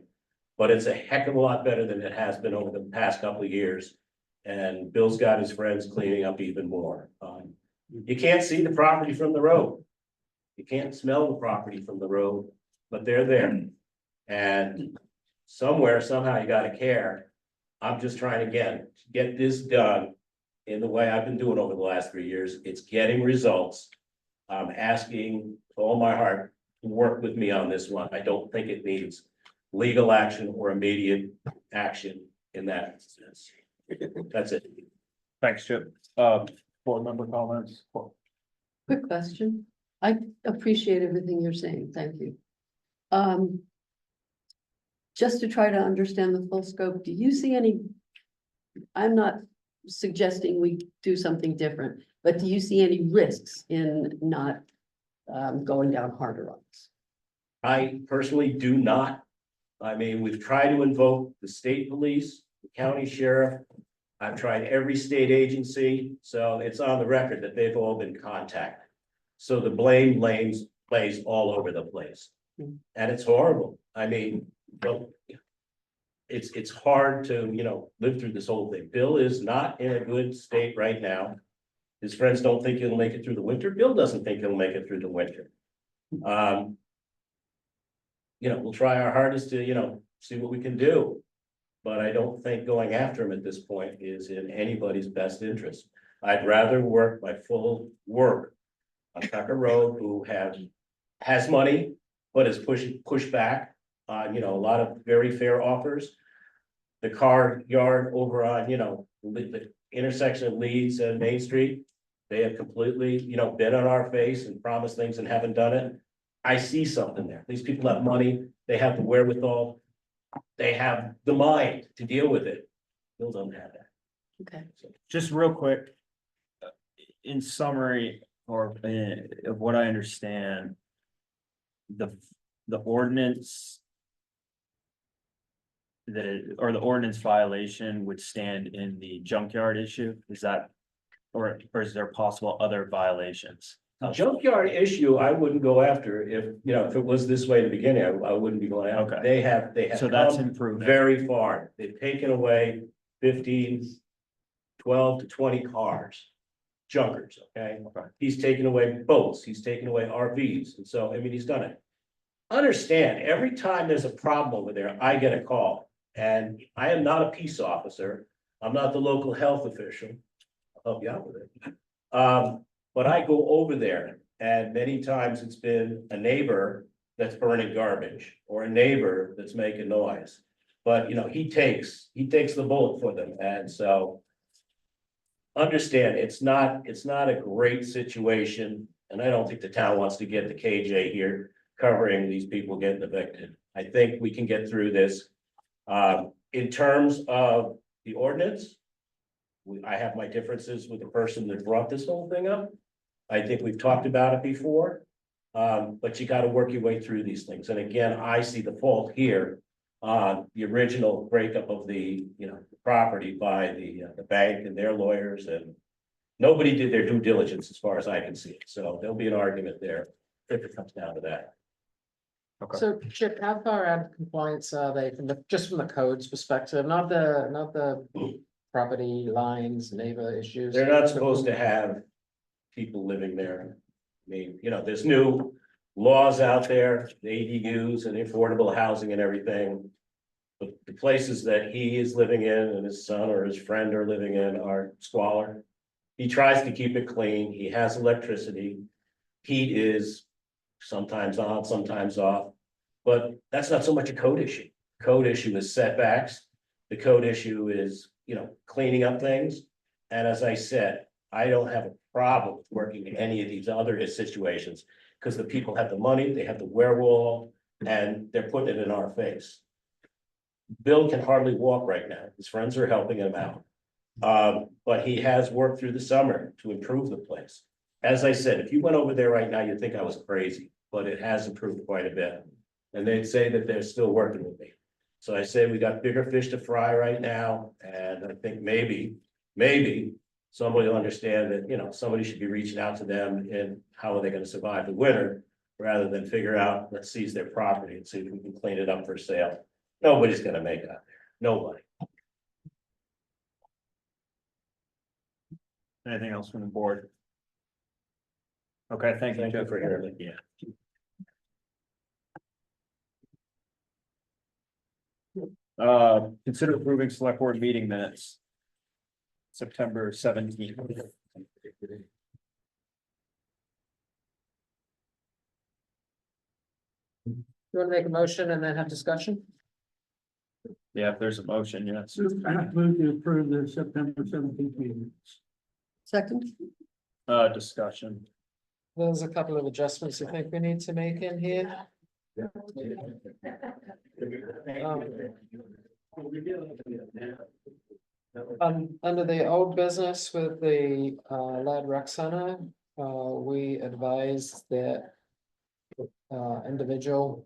S9: But it's a heck of a lot better than it has been over the past couple of years. And Bill's got his friends cleaning up even more. You can't see the property from the road. You can't smell the property from the road, but they're there. And somehow you gotta care. I'm just trying to get this done in the way I've been doing over the last 3 years. It's getting results. I'm asking with all my heart to work with me on this one. I don't think it needs legal action or immediate action in that instance. That's it.
S1: Thanks, Chip. Board member comments?
S7: Quick question. I appreciate everything you're saying. Thank you. Just to try to understand the full scope, do you see any? I'm not suggesting we do something different, but do you see any risks in not going down harder on this?
S9: I personally do not. We've tried to invoke the state police, the county sheriff. I've tried every state agency, so it's on the record that they've all been contacted. So the blame plays all over the place. And it's horrible. it's hard to, live through this whole thing. Bill is not in a good state right now. His friends don't think he'll make it through the winter. Bill doesn't think he'll make it through the winter. We'll try our hardest to, see what we can do. But I don't think going after him at this point is in anybody's best interest. I'd rather work my full work on Tucker Road, who has money, but is pushed back on, a lot of very fair offers. The car yard over on, the intersection of Leeds and Main Street, they have completely, been on our face and promised things and haven't done it. I see something there. These people have money, they have the wherewithal, they have the mind to deal with it. Bill doesn't have that.
S7: Okay.
S1: Just real quick. In summary, or of what I understand. The ordinance. Or the ordinance violation would stand in the junkyard issue, is that? Or is there possible other violations?
S9: The junkyard issue, I wouldn't go after if it was this way in the beginning, I wouldn't be going after.
S1: Okay.
S9: They have
S1: So that's
S9: come
S1: improvement.
S9: very far. They've taken away 15, 12 to 20 cars. Junkers, okay?
S1: Okay.
S9: He's taken away boats, he's taken away RVs, and so, he's done it. Understand, every time there's a problem over there, I get a call, and I am not a peace officer, I'm not the local health official. I'll help you out with it. But I go over there, and many times it's been a neighbor that's burning garbage, or a neighbor that's making noise. But, he takes the bullet for them, and so. Understand, it's not a great situation, and I don't think the town wants to get the KJ here covering these people getting evicted. I think we can get through this. In terms of the ordinance, I have my differences with the person that brought this whole thing up. I think we've talked about it before, but you got to work your way through these things. And again, I see the fault here on the original breakup of the, property by the bank and their lawyers, and nobody did their due diligence as far as I can see. So there'll be an argument there if it comes down to that.
S1: Okay.
S10: So Chip, how far out of compliance are they just from the codes perspective, not the property lines, neighbor issues?
S9: They're not supposed to have people living there. I mean, there's new laws out there, the ADUs and affordable housing and everything. But the places that he is living in and his son or his friend are living in are squalor. He tries to keep it clean. He has electricity. Heat is sometimes on, sometimes off. But that's not so much a code issue. Code issue is setbacks. The code issue is, cleaning up things. And as I said, I don't have a problem with working in any of these other situations because the people have the money, they have the wherewithal, and they're putting it in our face. Bill can hardly walk right now. His friends are helping him out. But he has worked through the summer to improve the place. As I said, if you went over there right now, you'd think I was crazy, but it has improved quite a bit. And they'd say that they're still working with me. So I say we got bigger fish to fry right now, and I think maybe somebody will understand that, somebody should be reaching out to them and how are they gonna survive the winter, rather than figure out, let's seize their property and see if we can clean it up for sale. Nobody's gonna make it out there, nobody.
S1: Anything else from the board? Okay, thank you,
S9: Thank you
S1: Jeff.
S9: for hearing me.
S1: Yeah. Consider approving select board meeting minutes. September 17th.
S10: You want to make a motion and then have discussion?
S1: Yeah, if there's a motion, yes.
S5: Move to approve the September 17th meeting.
S7: Second,
S1: Discussion.
S10: There's a couple of adjustments I think we need to make in here. Under the old business with the Lad Rec Center, we advised that individual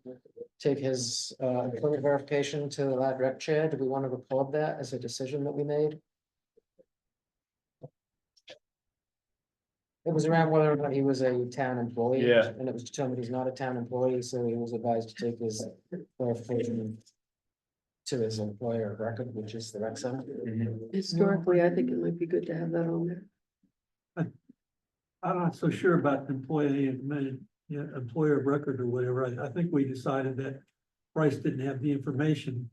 S10: take his employment verification to the Lad Rec chair. Do we want to record that as a decision that we made? It was around whether or not he was a town employee.
S1: Yeah.
S10: And it was determined he's not a town employee, so he was advised to take his verification to his employer of record, which is the rec center.
S7: Historically, I think it might be good to have that on there.
S5: I'm not so sure about employer of record or whatever. I think we decided that Bryce didn't have the information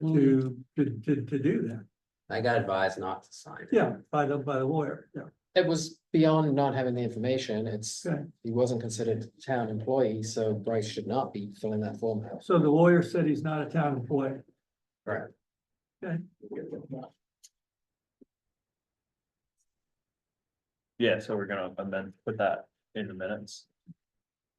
S5: to do that.
S11: I got advised not to sign it.
S5: Yeah, by the lawyer, yeah.
S10: It was beyond not having the information, it's,
S5: Okay.
S10: he wasn't considered a town employee, so Bryce should not be filling that form out.
S5: So the lawyer said he's not a town employee.
S11: Correct.
S1: Yeah, so we're gonna amend, put that in the minutes.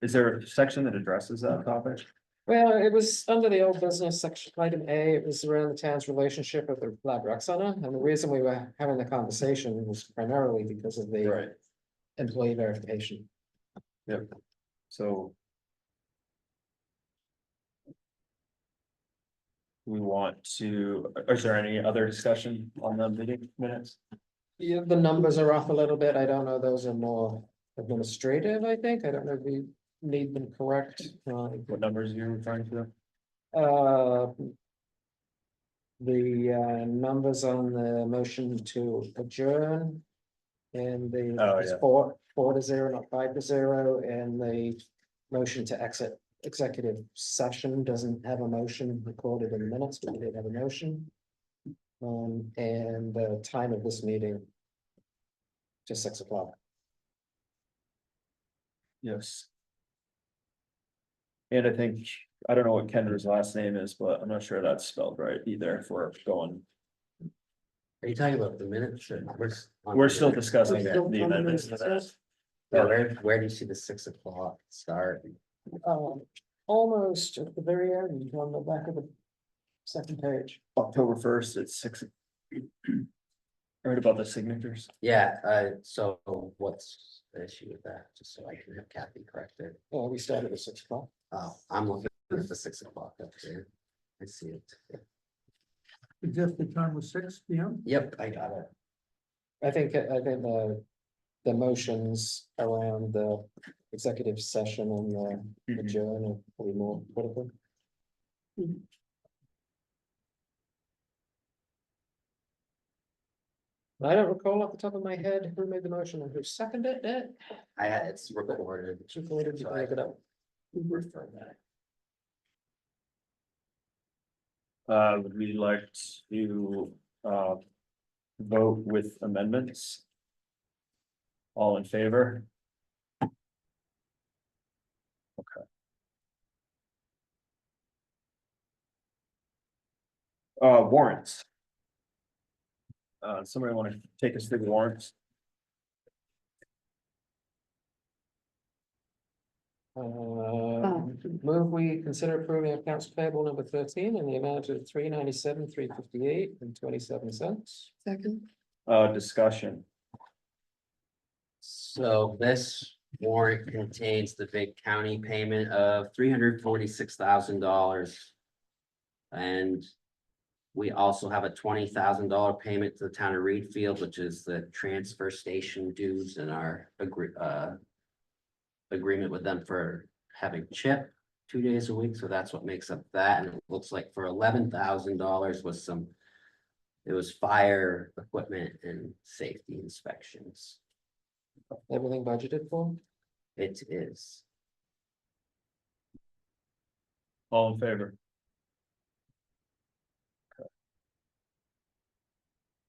S1: Is there a section that addresses that topic?
S10: Well, it was under the old business section, item A, it was around the town's relationship with the Lab Rec Center, and the reason we were having the conversation was primarily because of the employee verification.
S1: Yep. So. We want to, is there any other discussion on the meeting minutes?
S10: Yeah, the numbers are off a little bit, I don't know, those are more administrative, I think, I don't know if we need them correct.
S1: What numbers are you referring to?
S10: The numbers on the motion to adjourn. And
S1: Oh,
S10: it's
S1: yeah.
S10: 4-0, not 5-0, and the motion to exit executive session doesn't have a motion recorded in the minutes, but we did have a motion. And the time of this meeting. To 6 o'clock.
S1: Yes. And I think, I don't know what Kendra's last name is, but I'm not sure that's spelled right either if we're going.
S11: Are you talking about the minutes?
S1: We're still discussing
S7: We're still
S1: the
S7: on the
S1: amendments.
S7: minutes.
S11: Yeah, where do you see the 6 o'clock start?
S10: Almost at the very end, on the back of the second page.
S1: October 1st at 6. Right about the signatures.
S11: Yeah, so what's the issue with that? Just so I can have Kathy correct it.
S10: We started at 6 o'clock.
S11: Oh, I'm looking at the 6 o'clock up there. I see it.
S5: Suggested time was 6 P.M.
S11: Yep, I got it.
S10: I think the motions around the executive session and the adjourn are probably more critical. I don't recall off the top of my head who made the motion and who seconded it.
S11: It's recorded.
S10: It's recorded, you can look it up.
S11: Refer that.
S1: Would we like to, vote with amendments? All in favor? Okay. Warrants. Somebody want to take us through the warrants?
S10: Move we consider approving accounts payable number 13 in the amount of $397,358.27.
S7: Second,
S1: Discussion.
S11: So this warrant contains the big county payment of $346,000. And we also have a $20,000 payment to the town of Reedfield, which is the transfer station dues and our agreement with them for having Chip 2 days a week. So that's what makes up that. And it looks like for $11,000 was it was fire equipment and safety inspections.
S10: Everything budgeted for?
S11: It is.
S1: All in favor?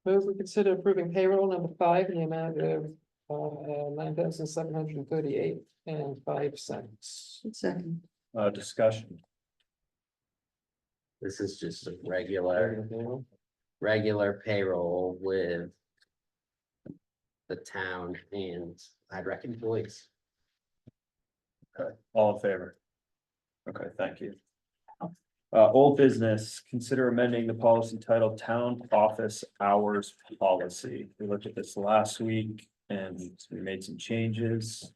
S10: Move we consider approving payroll number 5 in the amount of $9,738.05.
S7: second,
S1: Discussion.
S11: This is just a regular payroll with the town and I'd reckon employees.
S1: Okay, all in favor? Okay, thank you. Old business, consider amending the policy titled Town Office Hours Policy. We looked at this last week and we made some changes.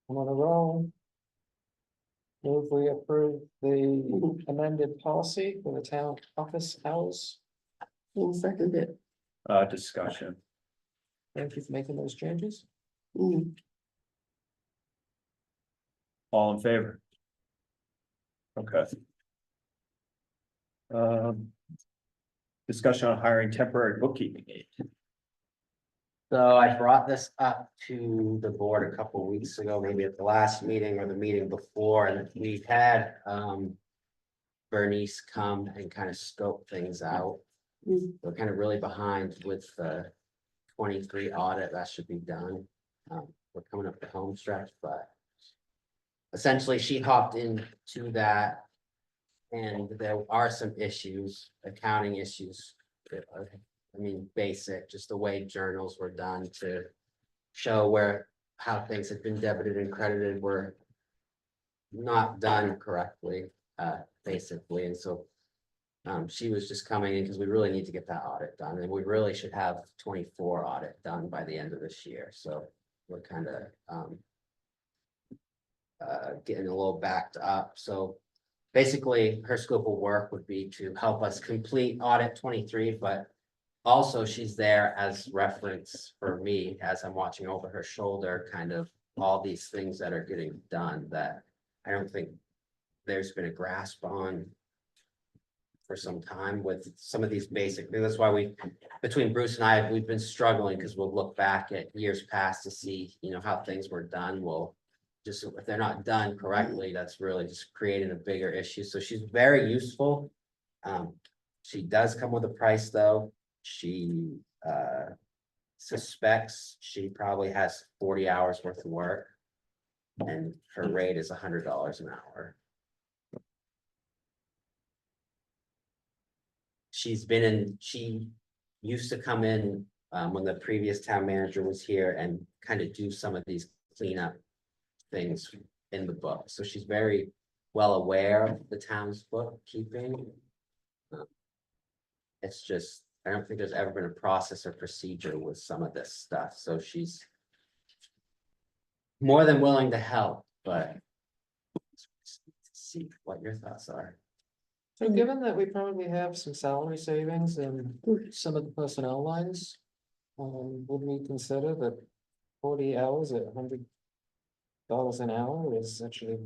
S10: I'm on a roll. Move we approve the amended policy for the town office hours.
S7: we'll second it.
S1: Discussion.
S10: Thank you for making those changes.
S7: Mm,
S1: All in favor? Okay. Discussion on hiring temporary bookkeeping aid.
S11: So I brought this up to the board a couple weeks ago, maybe at the last meeting or the meeting before, and we've had Bernice come and kind of scope things out.
S7: Mm.
S11: We're kind of really behind with the 23 audit that should be done. We're coming up the home stretch, but essentially she hopped into that. And there are some issues, accounting issues. I mean, basic, just the way journals were done to show how things had been debited and credited were not done correctly, basically, and so she was just coming in because we really need to get that audit done, and we really should have 24 audit done by the end of this year, so we're kind of getting a little backed up, so basically, her scope of work would be to help us complete audit 23, but also she's there as reference for me as I'm watching over her shoulder, kind of all these things that are getting done that I don't think there's been a grasp on for some time with some of these basic things. That's why between Bruce and I, we've been struggling because we'll look back at years past to see, how things were done. Well, just if they're not done correctly, that's really just creating a bigger issue. So she's very useful. She does come with a price though. She suspects she probably has 40 hours worth of work. And her rate is $100 an hour. She used to come in when the previous town manager was here and kind of do some of these cleanup things in the book, so she's very well aware of the town's bookkeeping. It's just, I don't think there's ever been a process or procedure with some of this stuff, so she's more than willing to help, but see what your thoughts are.
S10: So given that we probably have some salary savings in some of the personnel lines, would we consider that 40 hours at $100 an hour is actually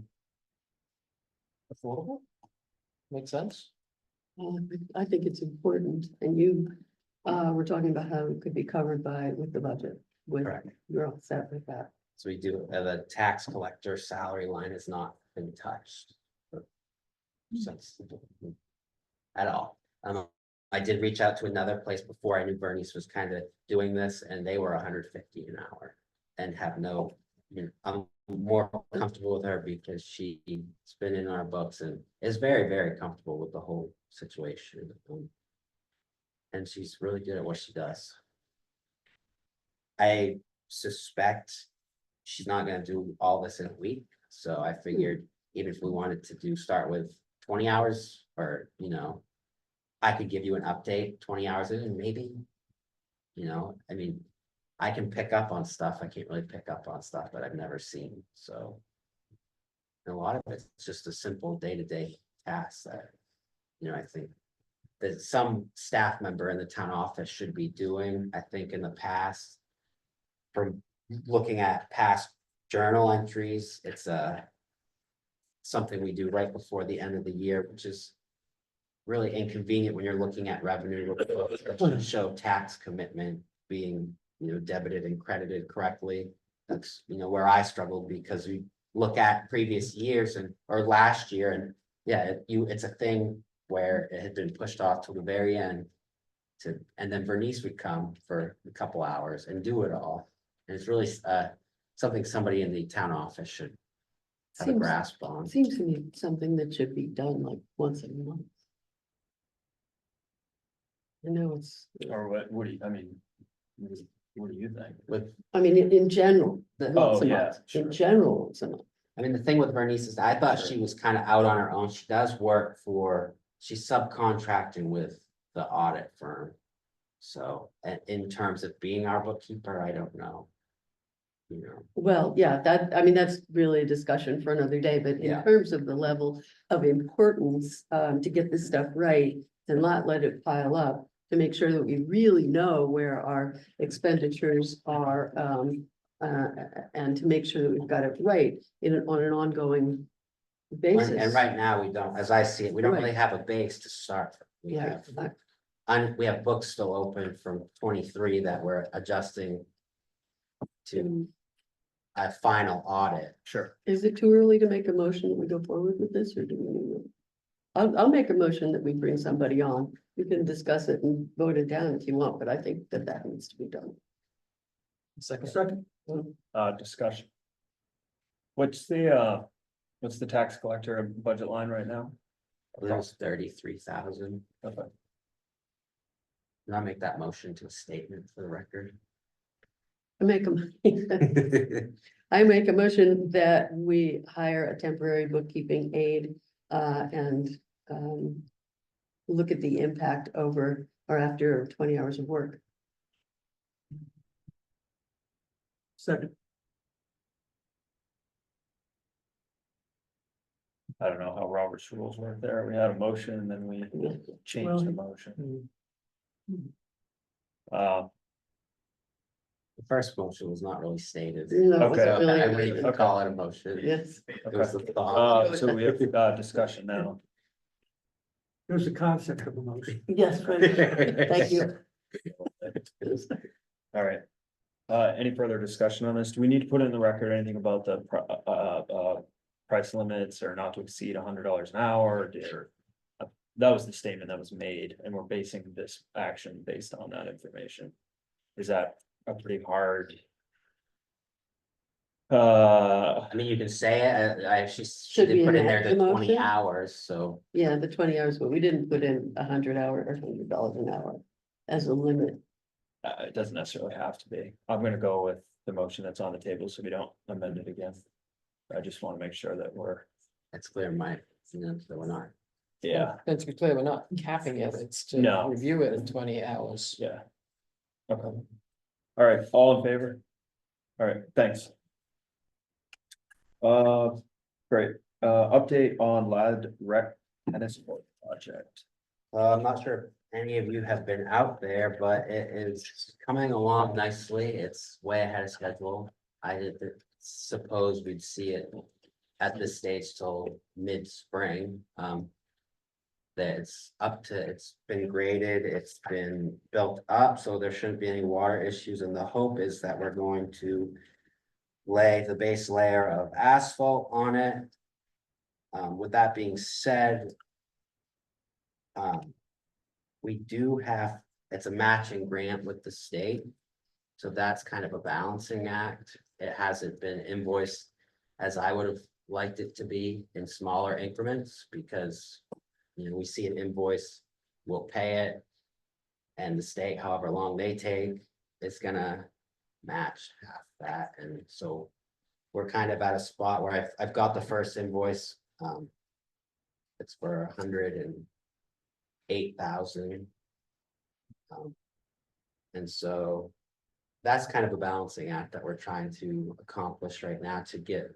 S10: affordable? Make sense?
S7: I think it's important, and you, were talking about how it could be covered with the budget,
S11: Correct.
S7: you're all set with that.
S11: So we do, the tax collector salary line has not been touched. Since at all. I did reach out to another place before I knew Bernice was kind of doing this, and they were 150 an hour and have no, I'm more comfortable with her because she's been in our books and is very, very comfortable with the whole situation. And she's really good at what she does. I suspect she's not gonna do all this in a week, so I figured even if we wanted to start with 20 hours or, I could give you an update 20 hours in and maybe, I mean, I can pick up on stuff. I can't really pick up on stuff that I've never seen. So and a lot of it's just a simple day-to-day task that, I think that some staff member in the town office should be doing. I think in the past, from looking at past journal entries, it's something we do right before the end of the year, which is really inconvenient when you're looking at revenue reports that show tax commitment being, debited and credited correctly. That's, where I struggled because we look at previous years or last year and yeah, it's a thing where it had been pushed off till the very end and then Bernice would come for a couple hours and do it all. And it's really something somebody in the town office should have a grasp on.
S7: Seems to me something that should be done like once a month. I know it's,
S1: Or what do you, I mean, what do you think?
S7: I mean, in general, once a
S1: yeah,
S7: month,
S1: sure.
S7: in general, once a month.
S11: I mean, the thing with Bernice is I thought she was kind of out on her own. She does work she's subcontracting with the audit firm. So, in terms of being our bookkeeper, I don't know.
S7: Well, yeah, that's really a discussion for another day, but in
S11: Yeah.
S7: terms of the level of importance, to get this stuff right and not let it pile up, to make sure that we really know where our expenditures are, and to make sure that we've got it right on an ongoing basis.
S11: And right now, we don't, as I see it, we don't
S7: Right.
S11: really have a base to start. from. We
S7: Yeah,
S11: have, we have books still open from 23 that we're adjusting to a final audit.
S1: Sure.
S7: is it too early to make a motion that we go forward with this, or do we? I'll make a motion that we bring somebody on. We can discuss it and vote it down if you want, but I think that that needs to be done.
S5: Second,
S1: Discussion. What's the tax collector budget line right now?
S11: That was 33,000.
S1: Okay.
S11: And I'll make that motion to a statement for the record.
S7: I make a, I make a motion that we hire a temporary bookkeeping aide, and, look at the impact over or after 20 hours of work.
S5: second,
S1: I don't know how Robert's rules work there. We had a motion and then we changed the motion. Uh,
S11: The first motion was not really stated.
S7: No, it
S1: Okay.
S7: wasn't
S11: So I
S7: really-
S11: wouldn't even call it a motion.
S7: Yes,
S11: It was
S1: okay.
S11: the thought.
S1: So we have discussion now.
S5: there's a concept of a motion.
S7: yes, right. Thank you.
S1: All right. Any further discussion on this? Do we need to put in the record anything about the price limits or not to exceed $100 an hour? That was the statement that was made, and we're basing this action based on that information. Is that a pretty hard?
S11: I mean, you can say it, she
S7: Should
S11: did
S7: we
S11: put in there
S7: enact
S11: the
S7: the
S11: 20
S7: motion?
S11: hours, so.
S7: Yeah, the 20 hours, but we didn't put in 100 hour or $100 an hour as a limit.
S1: It doesn't necessarily have to be. I'm gonna go with the motion that's on the table, so we don't amend it again. I just wanna make sure that we're,
S11: It's clear in my, that we're not.
S1: yeah,
S10: And to be clear, we're not capping it, it's to
S1: No.
S10: review it in 20 hours.
S1: yeah. Okay. All right, all in favor? All right, thanks. Great, update on Lad Rec tennis court project.
S11: I'm not sure if any of you have been out there, but it is coming along nicely. It's way ahead of schedule. I didn't suppose we'd see it at this stage till mid-spring. That it's been graded, it's been built up, so there shouldn't be any water issues, and the hope is that we're going to lay the base layer of asphalt on it. With that being said, we do have, it's a matching grant with the state. So that's kind of a balancing act. It hasn't been invoiced as I would have liked it to be in smaller increments because, you know, we see an invoice, we'll pay it. And the state, however long they take, is gonna match half that. And so we're kind of at a spot where I've got the first invoice. It's for 108,000. And so that's kind of a balancing act that we're trying to accomplish right now to get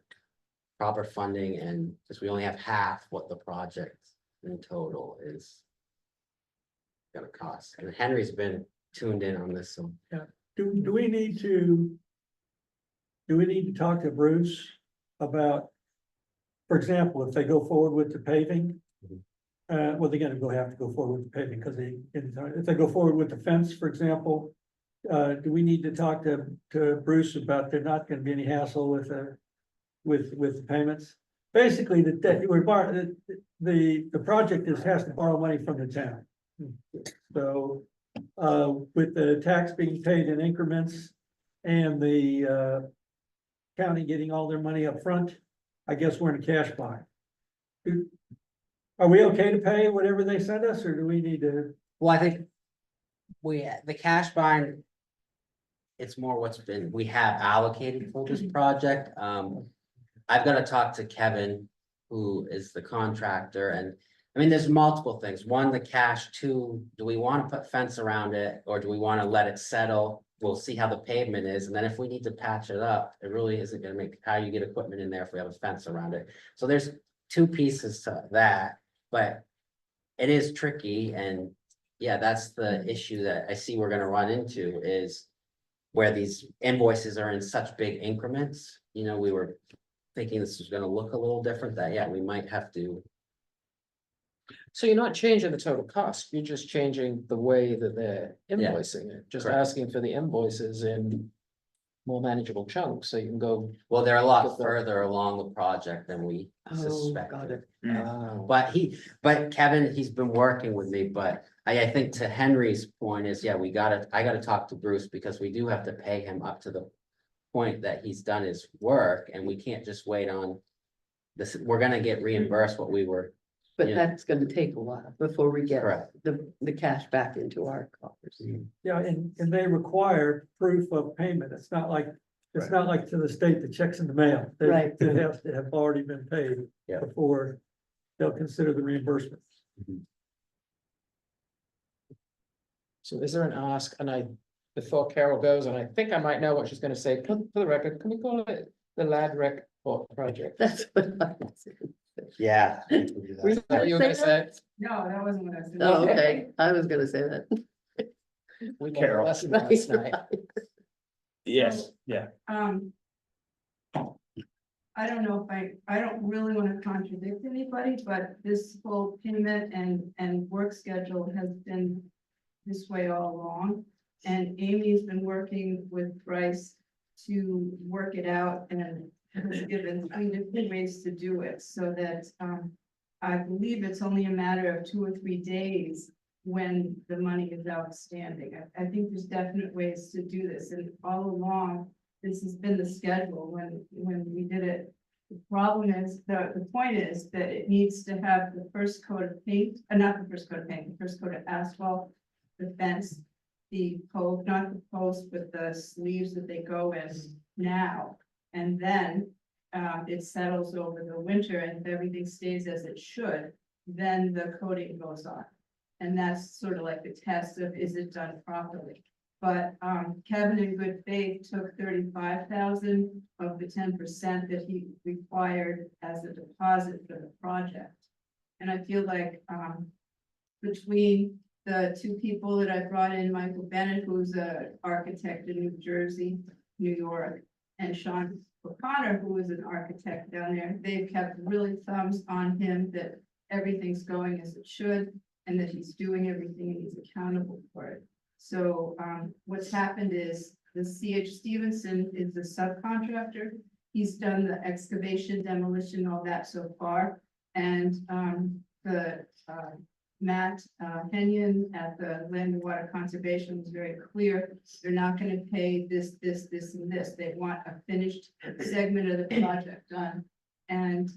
S11: proper funding, and because we only have half what the project in total is gonna cost. And Henry's been tuned in on this, so.
S5: Do we need to? Do we need to talk to Bruce about? For example, if they go forward with the paving. Well, they're gonna have to go forward with the paving, because if they go forward with the fence, for example. Do we need to talk to Bruce about there not gonna be any hassle with the payments? Basically, the project has to borrow money from the town. So, with the tax being paid in increments and the county getting all their money up front, I guess we're in a cash bind. Are we okay to pay whatever they send us, or do we need to?
S11: Well, I think the cash bind. It's more we have allocated for this project. I've got to talk to Kevin, who is the contractor, and I mean, there's multiple things. One, the cash. Two, do we want to put fence around it, or do we want to let it settle? We'll see how the pavement is, and then if we need to patch it up, it really isn't gonna make how you get equipment in there if we have a fence around it. So there's two pieces to that, but it is tricky, and yeah, that's the issue that I see we're gonna run into is where these invoices are in such big increments. You know, we were thinking this is gonna look a little different, that, yeah, we might have to.
S10: So you're not changing the total cost, you're just changing the way that they're
S11: Yeah.
S10: invoicing it, just
S11: Correct.
S10: asking for the invoices in more manageable chunks, so you can go.
S11: Well, they're a lot
S10: Get the-
S11: further along the project than we
S7: Oh, got
S11: suspected.
S7: it.
S10: Oh.
S11: But Kevin, he's been working with me, but I think to Henry's point is, yeah, I gotta talk to Bruce because we do have to pay him up to the point that he's done his work and we can't just wait on this, we're gonna get reimbursed what we were.
S7: But
S11: Yeah.
S7: that's gonna take a while before we get
S11: Correct.
S7: the cash back into our coffers.
S5: Yeah, and they require proof of payment. It's not like to the state, the checks in the mail. They-
S7: Right.
S5: They have to have already been paid.
S11: Yeah.
S5: Before they'll consider the reimbursement.
S10: So is there an ask, and before Carol goes, and I think I might know what she's gonna say, for the record, can we call it the Lad Rec project?
S7: That's what I was.
S11: Yeah.
S7: Were
S10: Is that what you were gonna say?
S4: No, that wasn't what I said.
S7: Oh, okay, I was gonna say that.
S10: We learned a
S1: Carol.
S10: lesson last night.
S1: Yes, yeah.
S4: I don't know if I don't really want to contradict anybody, but this whole payment and work schedule has been this way all along. And Amy's been working with Bryce to work it out and has given 3 different ways to do it, so that, I believe it's only a matter of 2 or 3 days when the money is outstanding. I think there's definite ways to do this, and all along, this has been the schedule when we did it. The problem is, the point is that it needs to have the first coat of paint, not the first coat of paint, the first coat of asphalt, the fence, the post, not the post, but the sleeves that they go in now. And then, it settles over the winter, and if everything stays as it should, then the coating goes on. And that's sort of like the test of, is it done properly? But Kevin, in good faith, took 35,000 of the 10% that he required as a deposit for the project. And I feel like between the 2 people that I brought in, Michael Bennett, who's an architect in New Jersey, New York, and Sean O'Connor, who is an architect down there, they've kept really thumbs on him that everything's going as it should, and that he's doing everything and he's accountable for it. So what's happened is the CH Stevenson is the subcontractor. He's done the excavation, demolition, all that so far. And the Matt Henyon at the Land and Water Conservation was very clear. They're not going to pay this, and this. They want a finished segment of the project done. And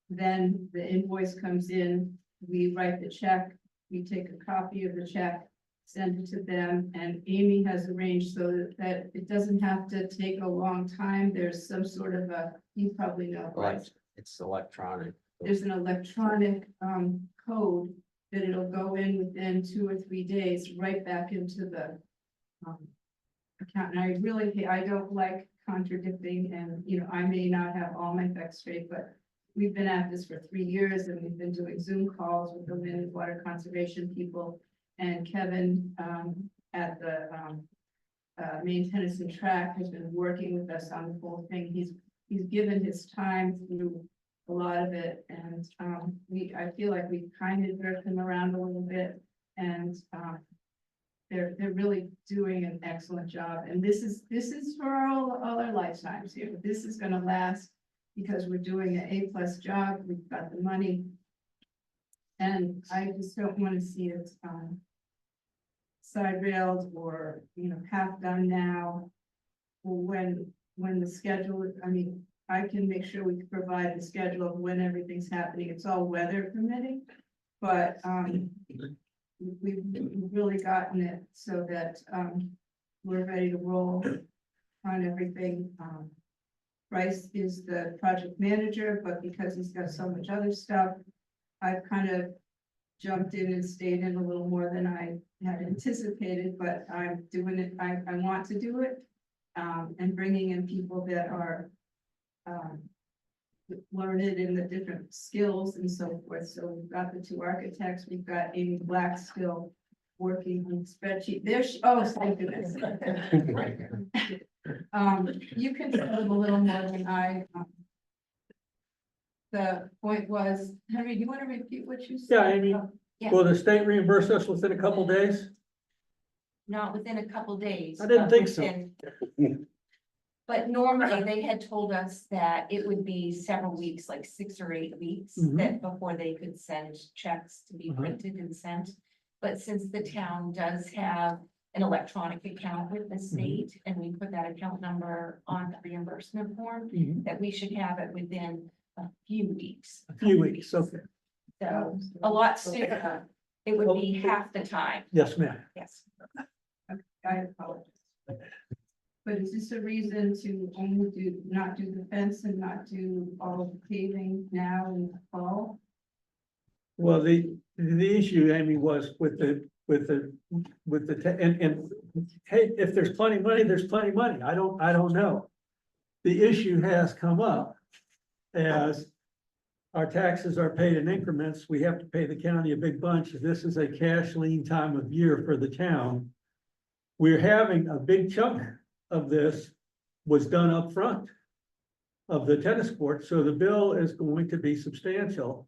S4: then the invoice comes in, we write the check, we take a copy of the check, send it to them, and Amy has arranged so that it doesn't have to take a long time. There's some sort of you probably know, right?
S11: It's electronic.
S4: There's an electronic code that it'll go in within 2 or 3 days, right back into the account. And I don't like contradicting, and, I may not have all my facts straight, but we've been at this for 3 years, and we've been doing Zoom calls with the Land and Water Conservation people. And Kevin at the Maine Tennyson Track has been working with us on the whole thing. He's given his time through a lot of it, and I feel like we kind of jerked them around a little bit, and they're really doing an excellent job. And this is for all our lifetimes here. This is going to last because we're doing an A+ job. We've got the money, and I just don't want to see it side railed or half done now. When the schedule, I can make sure we can provide the schedule of when everything's happening. It's all weather permitting, but we've really gotten it so that we're ready to roll on everything. Bryce is the project manager, but because he's got so much other stuff, I've kind of jumped in and stayed in a little more than I had anticipated, but I'm doing it. I want to do it, and bringing in people that are learned in the different skills and so forth. So we've got the 2 architects. We've got Amy Black still working on the spreadsheet. Thank goodness. You can tell them a little more than I. the point was, Henry, do you want to repeat what you said?
S5: Yeah, Amy.
S4: Yeah.
S5: Will the state reimburse us within a couple days?
S12: Not within a couple days.
S5: I didn't
S12: but
S5: think so.
S12: within- But normally they had told us that it would be several weeks, like 6 or 8 weeks,
S5: Mhm.
S12: that before they could send checks to be
S5: Mhm.
S12: printed and sent. But since the town does have an electronic account with the state, and we put that account number on the reimbursement form,
S5: Mhm.
S12: that we should have it within a few weeks.
S5: A few weeks, okay.
S12: So a lot sooner. It would be half the time,
S5: Yes, ma'am.
S12: yes.
S4: I apologize. But is this a reason to only not do the fence and not do all of the paving now in the fall?
S5: Well, the issue, Amy, was and hey, if there's plenty of money, there's plenty of money. I don't know. The issue has come up as our taxes are paid in increments. We have to pay the county a big bunch. This is a cash lean time of year for the town. We're having a big chunk of this was done up front of the tennis court, so the bill is going to be substantial.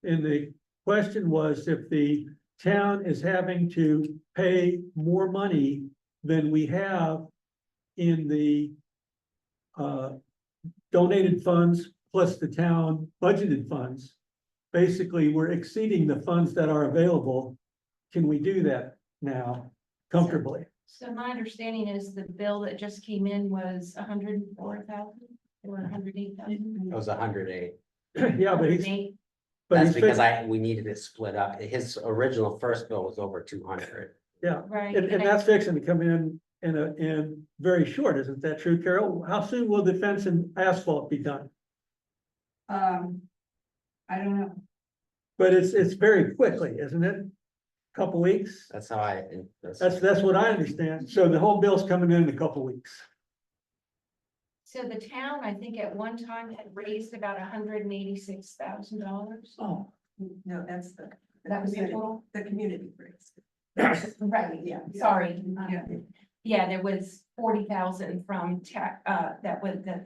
S5: And the question was if the town is having to pay more money than we have in the donated funds plus the town budgeted funds. Basically, we're exceeding the funds that are available. Can we do that now comfortably?
S12: So my understanding is the bill that just came in was 104,000 or 108,000.
S11: It was 108.
S5: Yeah, but he's,
S12: 108.
S5: but
S11: That's
S5: he's,
S11: because
S5: fixing-
S11: we needed it split up. His original first bill was over 200.
S5: yeah,
S12: Right.
S5: and that's fixing to come in very short, isn't that true, Carol? How soon will the fence and asphalt be done?
S4: I don't know.
S5: But it's very quickly, isn't it? Couple weeks?
S11: That's how I.
S5: That's what I understand. So the whole bill's coming in a couple weeks.
S12: So the town, I think at one time had raised about $186,000.
S5: Oh.
S4: No, that's the.
S12: That was the total?
S4: The community raise.
S12: Right,
S4: Yeah.
S12: sorry.
S4: Yeah.
S12: Yeah, there was 40,000 from that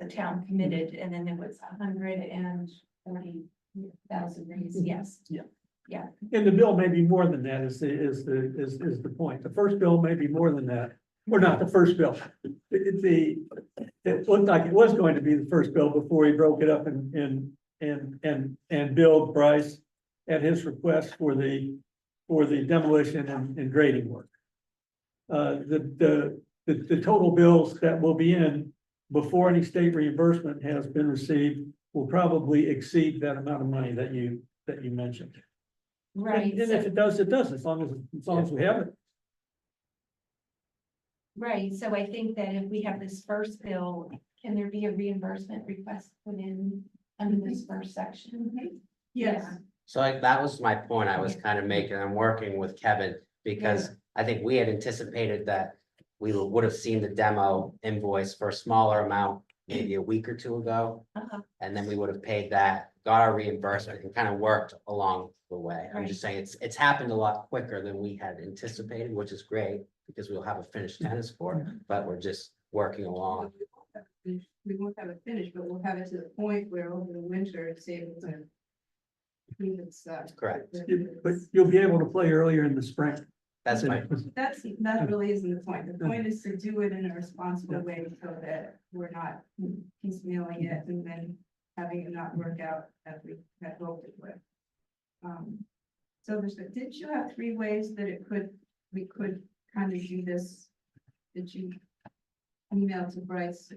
S12: the town committed, and then there was 140,000 raised, yes.
S5: And the bill may be more than that is the point. The first bill may be more than that, or not the first bill. It looked like it was going to be the first bill before he broke it up and billed Bryce at his request for the demolition and grading work. The total bills that will be in before any state reimbursement has been received will probably exceed that amount of money that you mentioned.
S12: Right,
S5: And if it does, it does, as long as we have it.
S12: right. So I think that if we have this first bill, can there be a reimbursement request put in under this first section?
S4: Yes.
S11: So that was my point I was kind of making. I'm working with Kevin because I think we had anticipated that we would have seen the demo invoice for a smaller amount maybe a week or two ago.
S12: Uh-huh.
S11: And then we would have paid that, got our reimbursement and kind of worked along the way. I'm just saying it's happened a lot quicker than we had anticipated, which is great because we'll have a finished tennis court, but we're just working along.
S4: We won't have it finished, but we'll have it to the point where over the winter it's able to. Prove its.
S11: Correct.
S5: But you'll be able to play earlier in the spring.
S11: That's my,
S4: That really isn't the point. The point is to do it in a responsible way so that we're not piecemealing it and then having it not work out as we had hoped it would. So did you have 3 ways that we could kind of do this? Did you email to Bryce?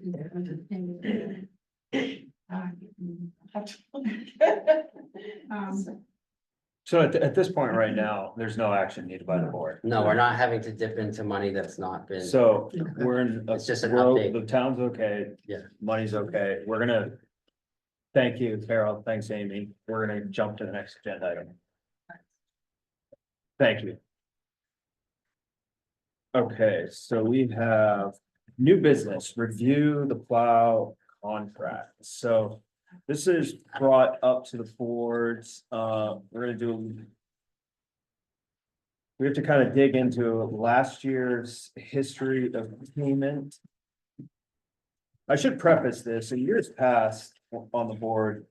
S1: So at this point right now, there's no action needed by the board.
S11: no, we're not having to dip into money that's not been.
S1: So we're in,
S11: It's just an
S1: we're-
S11: update.
S1: the town's okay.
S11: Yeah.
S1: Money's okay. We're gonna. Thank you, Carol. Thanks, Amy. We're gonna jump to the next agenda item. Thank you. Okay, so we have new business, review the plow contract. So this is brought up to the boards. We're gonna do. We have to kind of dig into last year's history of payment. I should preface this, in years past on the board,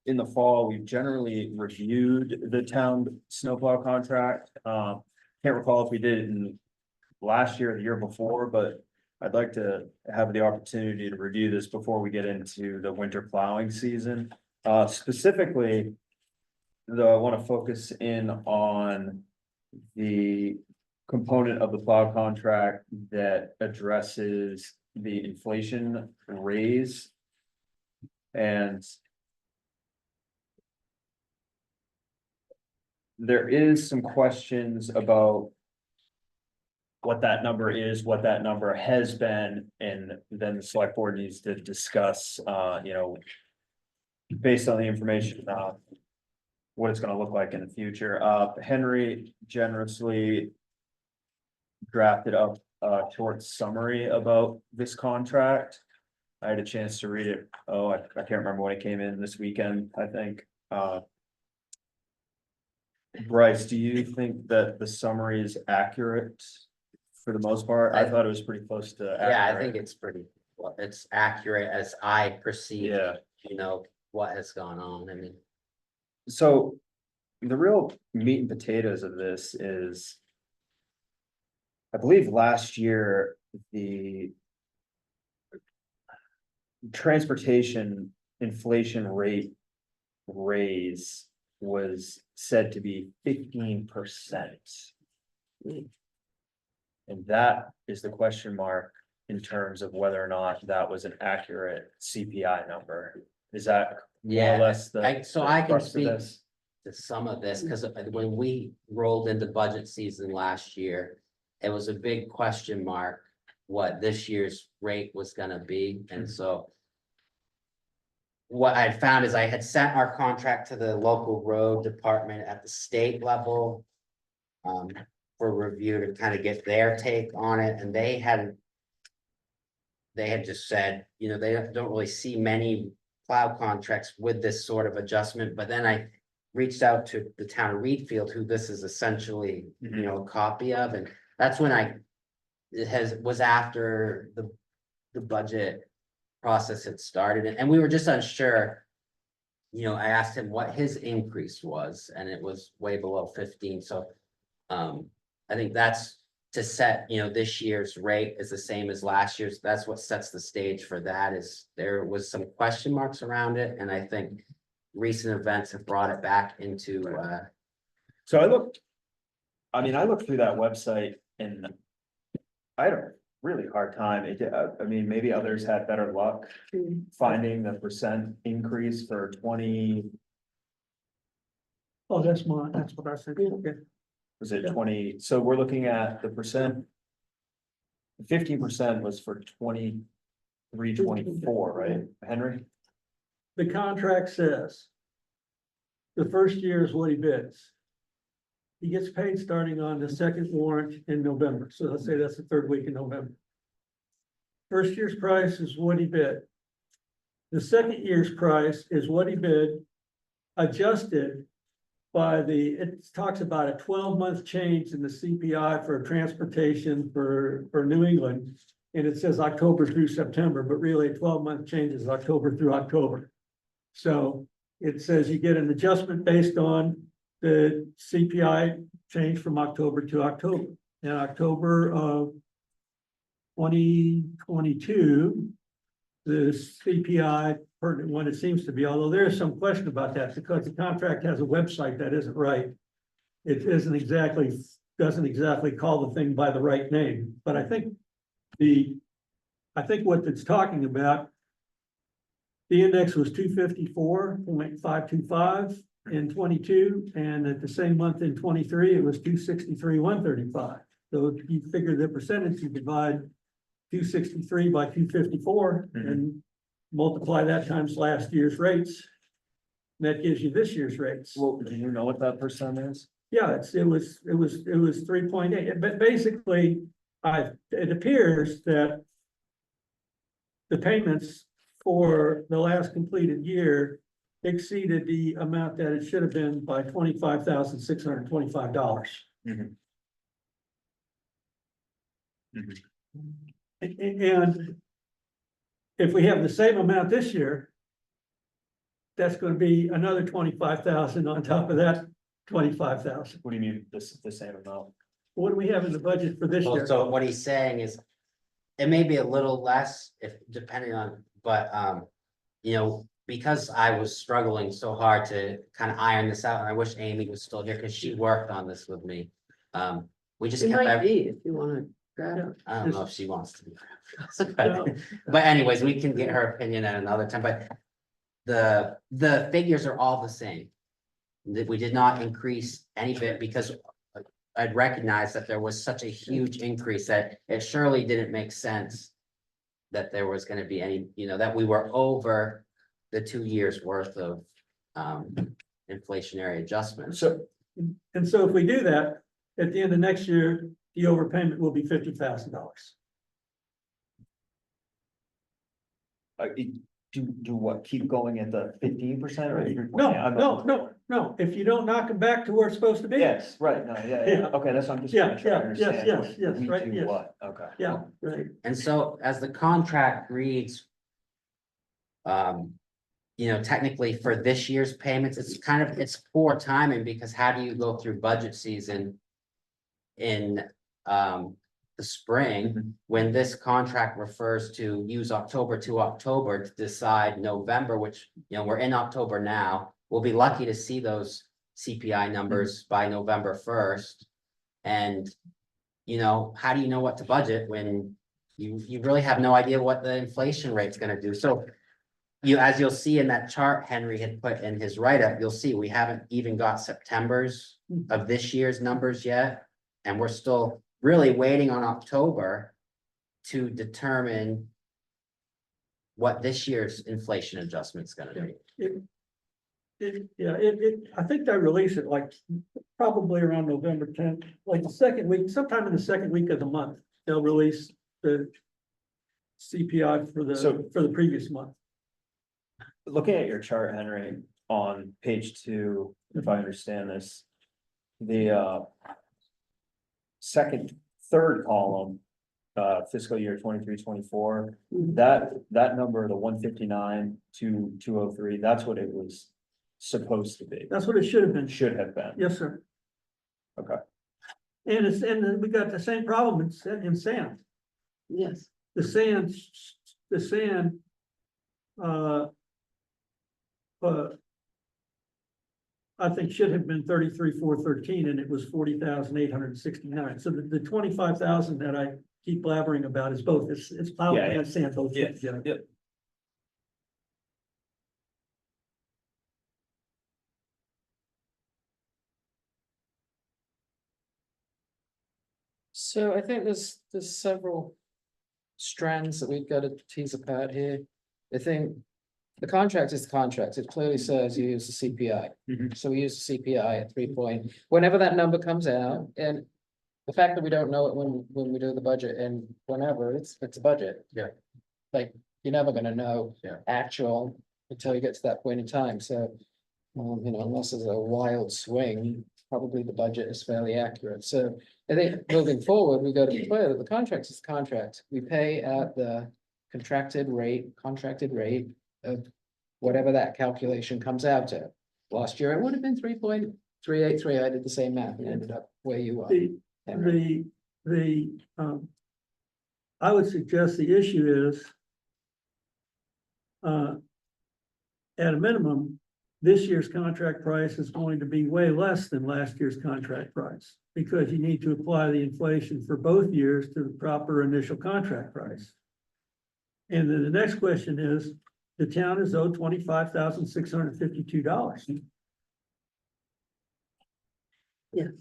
S1: in the fall, we've generally reviewed the town snowplow contract. Can't recall if we did it in last year or the year before, but I'd like to have the opportunity to review this before we get into the winter plowing season. Specifically, though, I want to focus in on the component of the plow contract that addresses the inflation raise. And there is some questions about what that number is, what that number has been, and then the select board needs to discuss, based on the information, what it's gonna look like in the future. Henry generously drafted up a short summary about this contract. I had a chance to read it. I can't remember when it came in this weekend, I think. Bryce, do you think that the summary is accurate for the most part? I thought it was pretty close to accurate.
S11: Yeah, I think it's pretty, well, it's accurate as I perceive,
S1: Yeah,
S11: what has gone on. I mean,
S1: so the real meat and potatoes of this is, I believe last year, the transportation inflation rate raise was said to be 15%. And that is the question mark in terms of whether or not that was an accurate CPI number. Is that more or
S11: yeah,
S1: less the?
S11: so
S1: the
S11: I can
S1: crux of
S11: speak
S1: this?
S11: to some of this, because when we rolled into budget season last year, it was a big question mark what this year's rate was gonna be, and so what I had found is I had sent our contract to the local road department at the state level for review to kind of get their take on it, and they had just said, they don't really see many plow contracts with this sort of adjustment, but then I reached out to the town of Reedfield, who this is essentially, a copy of, and that's when was after the budget process had started, and we were just unsure. I asked him what his increase was, and it was way below 15, so I think that's to set, this year's rate is the same as last year's. That's what sets the stage for that. Is there was some question marks around it, and I think recent events have brought it back into
S1: So I looked through that website and I had a really hard time. Maybe others had better luck finding the percent increase for 20,
S5: Oh, that's mine, that's what I said, okay.
S1: was it 20? So we're looking at the percent. 15% was for 23, 24, right, Henry?
S5: The contract says the first year is what he bids. He gets paid starting on the second warrant in November, so let's say that's the third week in November. First year's price is what he bid. The second year's price is what he bid, adjusted by it talks about a 12-month change in the CPI for transportation for New England. And it says October through September, but really a 12-month change is October through October. So it says you get an adjustment based on the CPI change from October to October. In October of 2022, the CPI pertinent one, it seems to be, although there is some question about that because the contract has a website that isn't right. It doesn't exactly call the thing by the right name, but I think what it's talking about, the index was 254.525 in 22, and at the same month in 23, it was 263.135. So if you figure the percentage, you divide 263 by 254 and multiply that times last year's rates. That gives you this year's rates.
S1: Well, do you know what that percent is?
S5: Yeah, it was 3.8, but basically, it appears that the payments for the last completed year exceeded the amount that it should have been by $25,625. And if we have the same amount this year, that's gonna be another 25,000 on top of that 25,000.
S1: What do you mean, the same amount?
S5: What do we have in the budget for this
S11: Well,
S5: year?
S11: so what he's saying is, it may be a little less if depending on, but you know, because I was struggling so hard to kind of iron this out, and I wish Amy was still here because she worked on this with me. We just
S7: It
S11: kept,
S7: might be if you wanna grab it.
S11: I don't know if she wants to.
S5: No.
S11: But anyways, we can get her opinion at another time, but the figures are all the same. That we did not increase any bit because I'd recognized that there was such a huge increase that it surely didn't make sense. That there was gonna be any, you know, that we were over the 2 years worth of inflationary adjustments.
S5: So, and so if we do that, at the end of next year, the overpayment will be $50,000.
S1: Do what, keep going at the 15% or?
S5: No, if you don't knock them back to where it's supposed to be.
S1: Yes, right, no,
S5: Yeah.
S1: okay, that's what I'm just.
S5: Yeah,
S1: trying to understand
S5: yes,
S1: what
S5: yes,
S1: we
S5: right,
S1: do
S5: yes.
S1: what, okay.
S5: Yeah, right.
S11: And so as the contract reads. You know, technically for this year's payments, it's poor timing because how do you go through budget season? In the spring, when this contract refers to use October to October to decide November, which, you know, we're in October now. We'll be lucky to see those CPI numbers by November 1st. And, you know, how do you know what to budget when you really have no idea what the inflation rate's gonna do? So as you'll see in that chart Henry had put in his write-up, you'll see we haven't even got September's of this year's numbers yet. And we're still really waiting on October to determine what this year's inflation adjustment's gonna be.
S5: I think they release it like probably around November 10th, like the second week, sometime in the second week of the month, they'll release the CPI for the previous month.
S1: Looking at your chart, Henry, on page 2, if I understand this. The third column, fiscal year 23-24, that number, the 159 to 203, that's what it was supposed to be,
S5: That's what it should have been.
S1: should have been.
S5: Yes, sir.
S1: Okay.
S5: And we got the same problem in sand.
S7: Yes,
S5: The sand. I think should have been 33,413 and it was 40,869. So the 25,000 that I keep blabbering about is both, it's plowed
S1: Yeah,
S5: and sand both
S1: Yeah,
S5: together.
S1: yeah.
S10: So I think there's several strands that we've got to tease apart here. I think the contract is the contract. It clearly says you use the CPI.
S1: Mhm.
S10: So we use the CPI at 3 point, whenever that number comes out, and the fact that we don't know it when we do the budget and whenever, it's a budget.
S11: Yeah.
S10: Like, you're never gonna know.
S11: Yeah.
S10: Actual until you get to that point in time, so. You know, unless there's a wild swing, probably the budget is fairly accurate, so. I think moving forward, we got to be clear that the contract is the contract. We pay at the contracted rate of whatever that calculation comes out to. Last year, it would have been 3.383. I did the same math and ended up where you are.
S5: I would suggest the issue is. At a minimum, this year's contract price is going to be way less than last year's contract price. Because you need to apply the inflation for both years to the proper initial contract price. And then the next question is, the town is owed $25,652.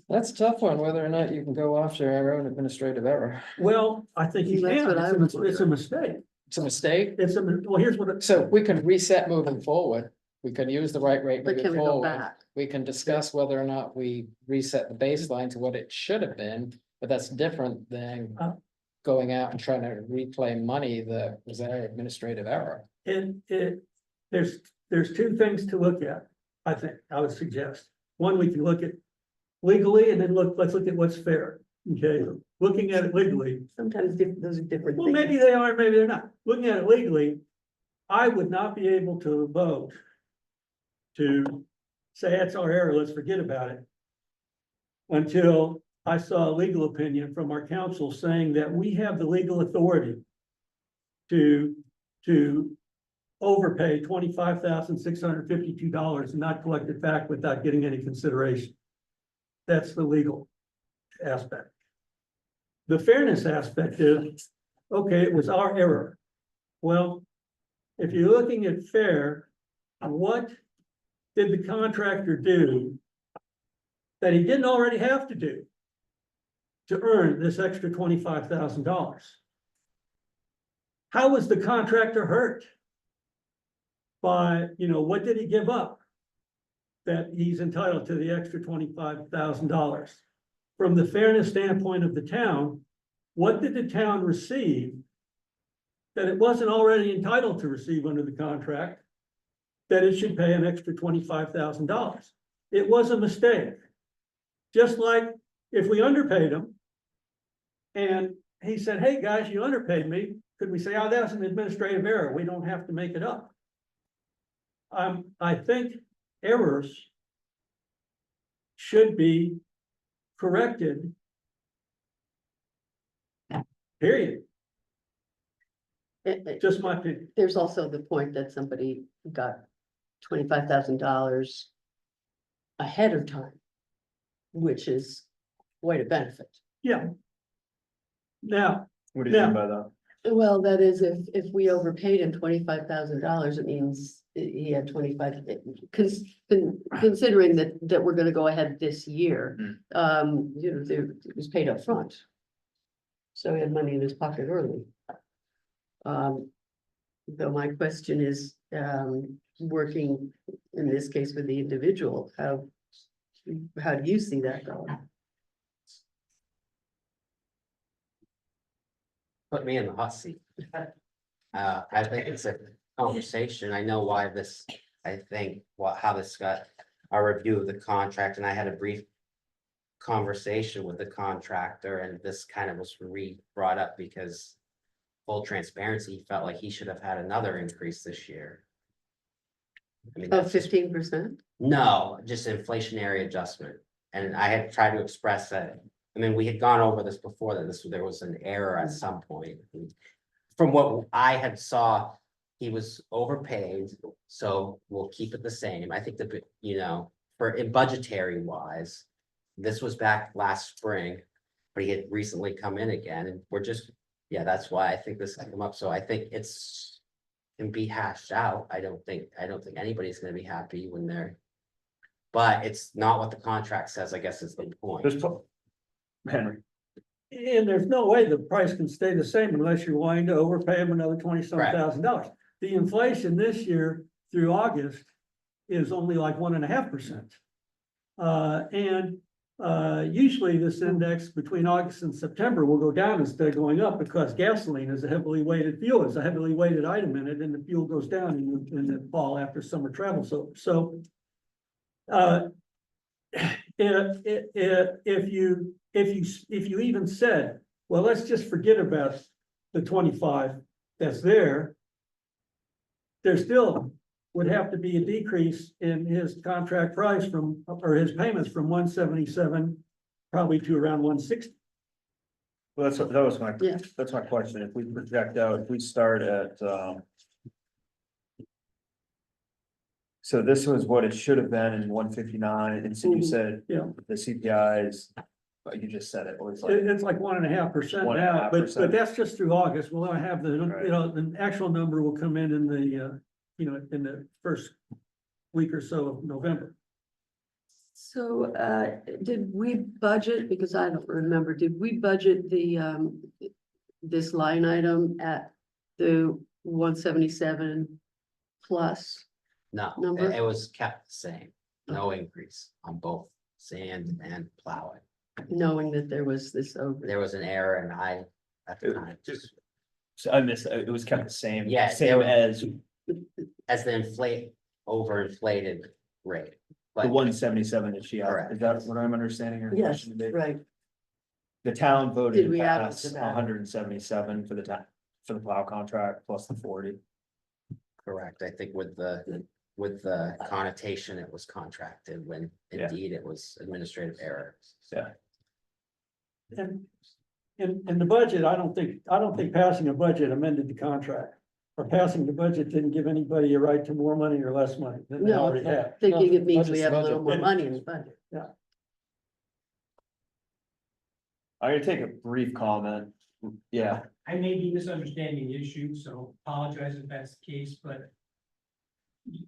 S10: That's a tough one, whether or not you can go after our own administrative error.
S5: Well, I think you
S7: That's
S5: can,
S7: what I was
S5: it's a mistake.
S10: It's a mistake.
S5: Well, here's what,
S10: So we can reset moving forward. We can use the right rate
S7: but
S10: moving
S7: can we go
S10: forward.
S7: back?
S10: We can discuss whether or not we reset the baseline to what it should have been, but that's different than going out and trying to reclaim money that was our administrative error.
S5: there's two things to look at, I think, I would suggest. One, we can look at legally and then let's look at what's fair, okay? Looking at it legally,
S7: Sometimes those are different
S5: well,
S7: things.
S5: maybe they are, maybe they're not. Looking at it legally, I would not be able to vote to say, that's our error, let's forget about it. Until I saw a legal opinion from our council saying that we have the legal authority to overpay $25,652 and not collect it back without getting any consideration. That's the legal aspect. The fairness aspect is, okay, it was our error. Well, if you're looking at fair, what did the contractor do that he didn't already have to do to earn this extra $25,000? How was the contractor hurt by, what did he give up that he's entitled to the extra $25,000? From the fairness standpoint of the town, what did the town receive that it wasn't already entitled to receive under the contract, that it should pay an extra $25,000? It was a mistake. Just like if we underpaid him and he said, hey, guys, you underpaid me, could we say, oh, that was an administrative error, we don't have to make it up? I think errors should be corrected. Period. Just my opinion.
S7: There's also the point that somebody got $25,000 ahead of time, which is quite a benefit.
S5: Yeah. Now,
S1: What do you mean by that?
S7: Well, that is, if we overpaid him $25,000, it means he had 25, considering that we're gonna go ahead this year. It was paid up front. So he had money in his pocket early. Though my question is, working in this case with the individual, how do you see that going?
S11: Put me in the hot seat. I think it's a conversation. I know why this, I think how this got a review of the contract, and I had a brief conversation with the contractor, and this kind of was brought up because full transparency, he felt like he should have had another increase this year. I mean,
S7: Of
S11: that's just-
S7: 15%?
S11: No, just inflationary adjustment. And I had tried to express that. I mean, we had gone over this before, that there was an error at some point. From what I had saw, he was overpaid, so we'll keep it the same. I think that, in budgetary wise, this was back last spring, but he had recently come in again, and that's why I think this came up. So I think can be hashed out. I don't think anybody's gonna be happy when but it's not what the contract says, I guess is the point.
S1: Henry,
S5: and there's no way the price can stay the same unless you're willing to overpay him another $20,000. The inflation this year through August is only like 1.5%. Usually this index between August and September will go down instead of going up, because gasoline is a heavily weighted fuel, it's a heavily weighted item in it, and the fuel goes down in the fall after summer travel. If you even said, well, let's just forget about the 25 that's there still would have to be a decrease in his contract price or his payments from 177 probably to around 160.
S1: well,
S7: Yeah.
S1: that's my question. If we project out, if we start at, so this was what it should have been in 159, and so you said
S5: Yeah.
S1: the CPI is, but you just said it was like.
S5: It's like 1.5% now, but
S1: 1.5%.
S5: that's just through August. We'll have
S1: Right.
S5: the actual number will come in the, in the first week or so of November.
S7: So, did we budget, because I don't remember, did we budget this line item at the 177 plus?
S11: No,
S7: Number?
S11: it was kept the same, no increase on both sand and plowing.
S7: Knowing that there was this over?
S11: There was an error, and at the time,
S1: So I missed, it was kept the same.
S11: Yeah,
S1: Same as
S11: as the overinflated rate.
S1: the
S11: But
S1: 177 that she had.
S11: Correct.
S1: Is that what I'm understanding? your
S7: Yes,
S1: question to be?
S7: right.
S1: The town voted
S7: Did we
S1: to
S7: add it
S1: pass
S7: to that?
S1: 177 for the plow contract plus the 40.
S11: correct, I think with the with the connotation it was contracted when
S1: Yeah.
S11: indeed it was administrative error.
S1: Yeah.
S5: And in the budget, I don't think passing a budget amended the contract. Or passing the budget didn't give anybody a right to more money or less money than they
S7: No,
S5: already have.
S7: thinking it means
S10: budget's
S7: we have a little
S10: budget.
S7: more money in the budget.
S1: I'm gonna take a brief comment. Yeah,
S6: I may be misunderstanding the issue, so apologize if that's the case, but.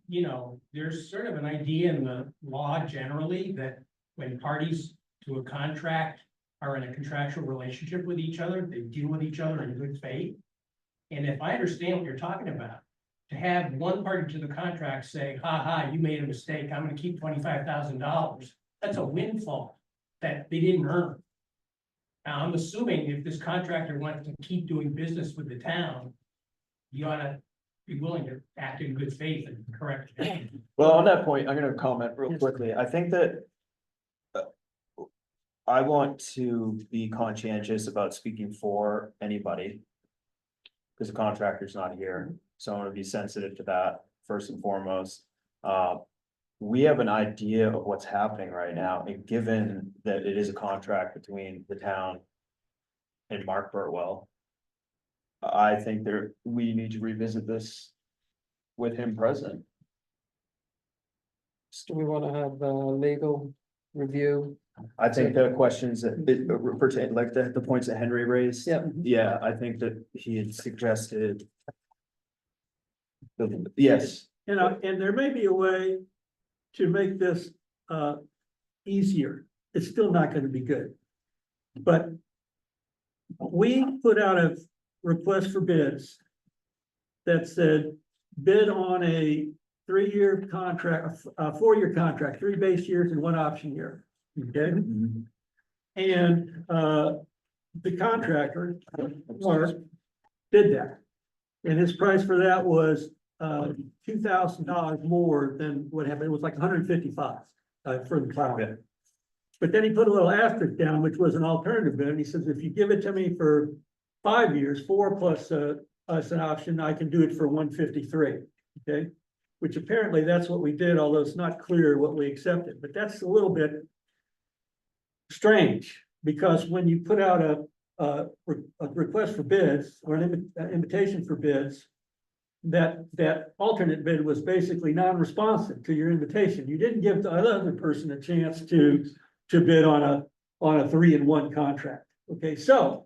S6: You know, there's sort of an idea in the law generally that when parties to a contract are in a contractual relationship with each other, they deal with each other in good faith. And if I understand what you're talking about, to have one party to the contract say, ha ha, you made a mistake, I'm gonna keep $25,000, that's a windfall that they didn't earn. Now, I'm assuming if this contractor wants to keep doing business with the town, you ought to be willing to act in good faith and correct.
S1: well, on that point, I'm gonna comment real quickly. I think that. I want to be conscientious about speaking for anybody. Because the contractor's not here, so I wanna be sensitive to that first and foremost. We have an idea of what's happening right now, and given that it is a contract between the town. And Mark Burtwell. I think we need to revisit this. With him present.
S10: Do we wanna have legal review?
S1: I think the questions that pertain, like the points that Henry raised.
S10: Yep.
S1: Yeah, I think that he had suggested. Yes,
S5: And there may be a way to make this easier. It's still not gonna be good. But we put out a request for bids that said bid on a 3-year contract, a 4-year contract, 3 base years and 1 option year. Okay? And the contractor, Mark, did that. And his price for that was $2,000 more than what happened. It was like $155 for the plow.
S1: Yeah.
S5: But then he put a little asterisk down, which was an alternative bid, and he says, if you give it to me for 5 years, 4 plus us an option, I can do it for 153, okay? Which apparently that's what we did, although it's not clear what we accepted, but that's a little bit strange, because when you put out a request for bids or an invitation for bids, that alternate bid was basically non-responsive to your invitation. You didn't give the other person a chance to bid on a 3-in-1 contract. Okay, so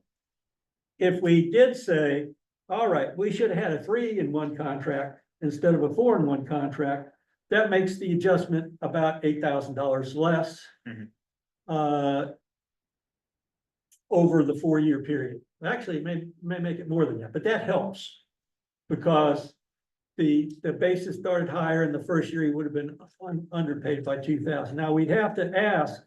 S5: if we did say, all right, we should have had a 3-in-1 contract instead of a 4-in-1 contract, that makes the adjustment about $8,000 less. Over the 4-year period. Actually, it may make it more than that, but that helps. Because the basis started higher and the first year he would have been underpaid by $2,000. Now, we'd have to ask.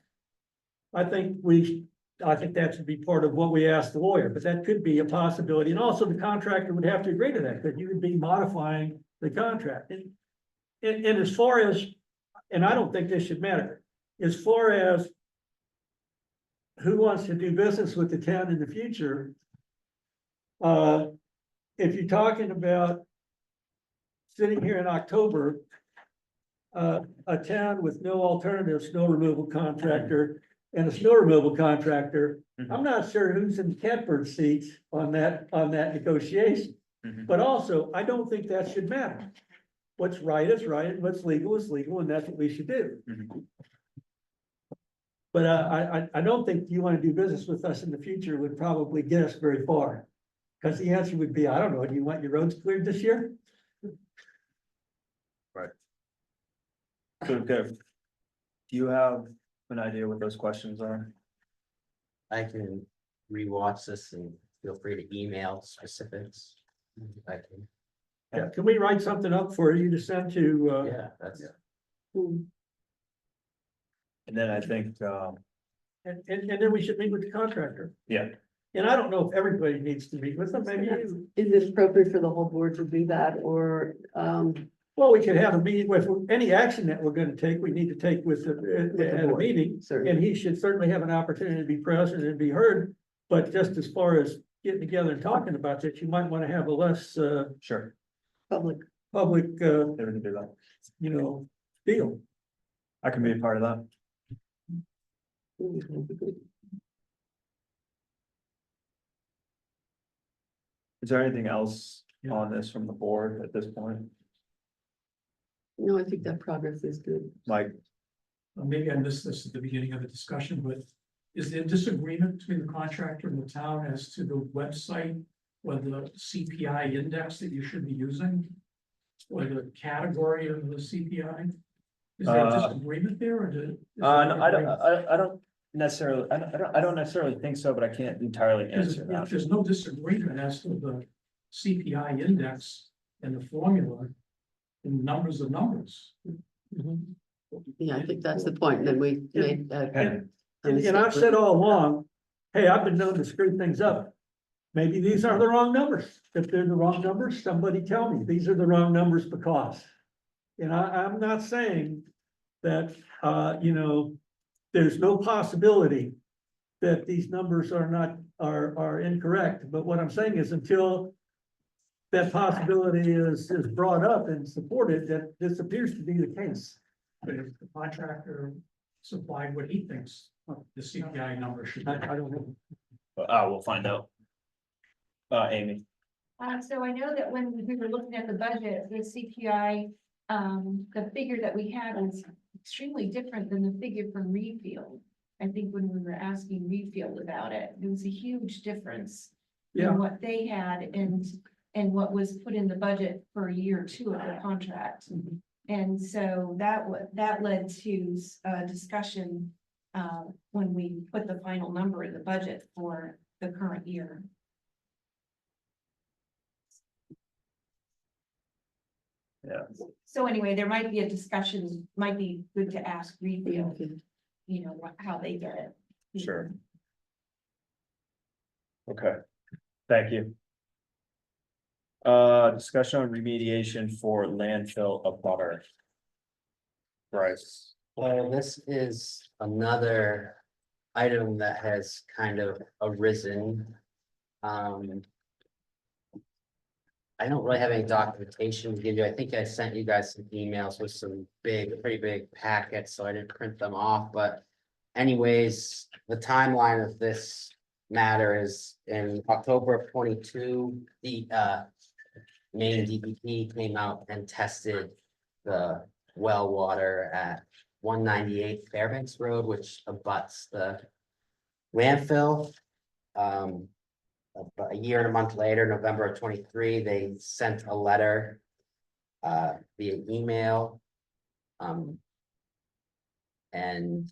S5: I think that should be part of what we ask the lawyer, but that could be a possibility. And also the contractor would have to agree to that, because you would be modifying the contract. And as far as, and I don't think this should matter, as far as who wants to do business with the town in the future, if you're talking about sitting here in October, a town with no alternative snow removal contractor and a snow removal contractor, I'm not sure who's in the catbird seats on that negotiation. But also, I don't think that should matter. What's right is right, and what's legal is legal, and that's what we should do. But I don't think you want to do business with us in the future would probably get us very far. Because the answer would be, I don't know, do you want your roads cleared this year?
S1: Right. Good. Do you have an idea what those questions are?
S11: I can rewatch this and feel free to email specifics. I can,
S5: Yeah, can we write something up for you to send to,
S11: yeah, that's.
S1: And then I think,
S5: and then we should meet with the contractor.
S1: yeah,
S5: And I don't know if everybody needs to meet with them, maybe you.
S7: Is it appropriate for the whole board to do that, or,
S5: Well, we could have a meeting with, any action that we're gonna take, we need to take with, at a
S7: board.
S5: meeting.
S7: Certainly.
S5: And he should certainly have an opportunity to be present and be heard. But just as far as getting together and talking about this, you might wanna have a less,
S1: sure.
S7: public?
S5: public,
S1: They can do that.
S5: deal.
S1: I can be a part of that. Is there anything else on this from the board at this point?
S7: No, I think that progress is good.
S1: Mike,
S6: Maybe I missed this at the beginning of the discussion, but is there disagreement between the contractor and the town as to the website or the CPI index that you should be using? Or the category of the CPI? Is there a disagreement there or did?
S1: no, I don't necessarily, I don't necessarily think so, but I can't entirely answer
S6: If
S1: that.
S6: there's no disagreement as to the CPI index and the formula, and numbers are numbers.
S7: Yeah, I think that's the point. Then we made.
S5: And I've said all along, hey, I've been known to screw things up. Maybe these are the wrong numbers. If they're the wrong numbers, somebody tell me, these are the wrong numbers because. And I'm not saying that, there's no possibility that these numbers are incorrect, but what I'm saying is until that possibility is brought up and supported, that this appears to be the case.
S6: But if the contractor supplied what he thinks the CPI number should be.
S5: I don't know.
S1: We'll find out. Amy,
S12: So I know that when we were looking at the budget, the CPI, the figure that we had was extremely different than the figure from Reedfield. I think when we were asking Reedfield about it, there was a huge difference
S5: Yeah.
S12: in what they had and what was put in the budget for year 2 of the contract. And so that led to a discussion when we put the final number in the budget for the current year.
S1: yeah,
S12: So anyway, there might be a discussion, might be good to ask Reedfield,
S7: Okay.
S12: how they did it.
S1: sure. Okay, thank you. Discussion on remediation for landfill of butter. Bryce,
S11: Well, this is another item that has kind of arisen. I don't really have any documentation to give you. I think I sent you guys some emails with some pretty big packets, so I didn't print them off, but anyways, the timeline of this matter is in October of 22, the Maine DEP came out and tested the well water at 198 Fairbanks Road, which abuts the landfill. About a year and a month later, November of 23, they sent a letter via email. And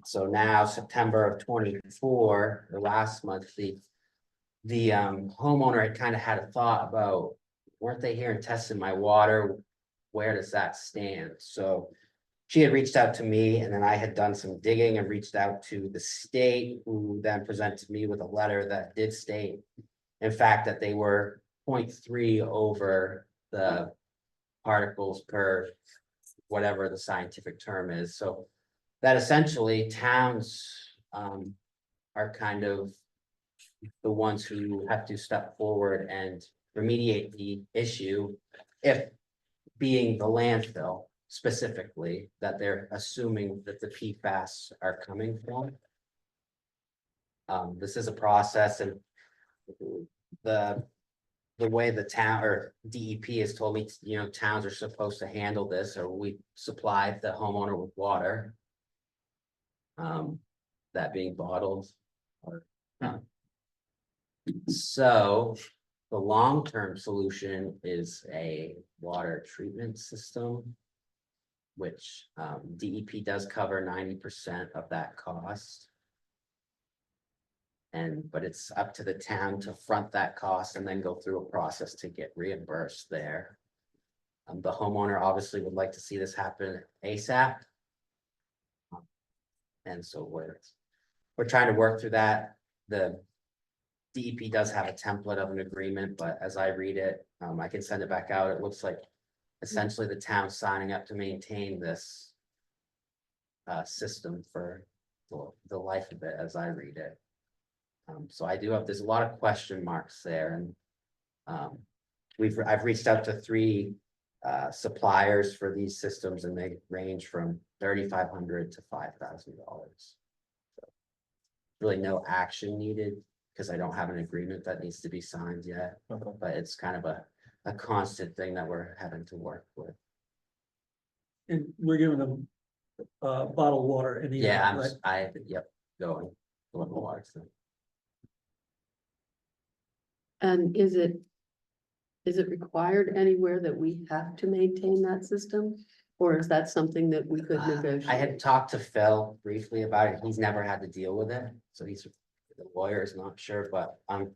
S11: so now September of 24, the last month, the homeowner had kind of had a thought about, weren't they here and testing my water? Where does that stand? So she had reached out to me and then I had done some digging and reached out to the state, who then presented me with a letter that did state, in fact, that they were 0.3 over the particles per whatever the scientific term is. So that essentially towns are kind of the ones who have to step forward and remediate the issue, if being the landfill specifically that they're assuming that the PFAS are coming from. This is a process, and the way the town or DEP has told me, towns are supposed to handle this, or we supplied the homeowner with water. That being bottled. So the long-term solution is a water treatment system, which DEP does cover 90% of that cost. But it's up to the town to front that cost and then go through a process to get reimbursed there. The homeowner obviously would like to see this happen ASAP. And so we're trying to work through that. The DEP does have a template of an agreement, but as I read it, I can send it back out. It looks like essentially the town signing up to maintain this system for the life of it, as I read it. So there's a lot of question marks there, and I've reached out to 3 suppliers for these systems and they range from $3,500 to $5,000. Really no action needed because I don't have an agreement that needs to be signed yet,
S1: Okay.
S11: but it's kind of a constant thing that we're having to work with.
S5: And we're giving them bottled water and.
S11: Yeah,
S5: right?
S11: yep, going. Little water, so.
S7: And is it required anywhere that we have to maintain that system? Or is that something that we could negotiate?
S11: I had talked to Phil briefly about it. He's never had to deal with it, so the lawyer is not sure, but I'm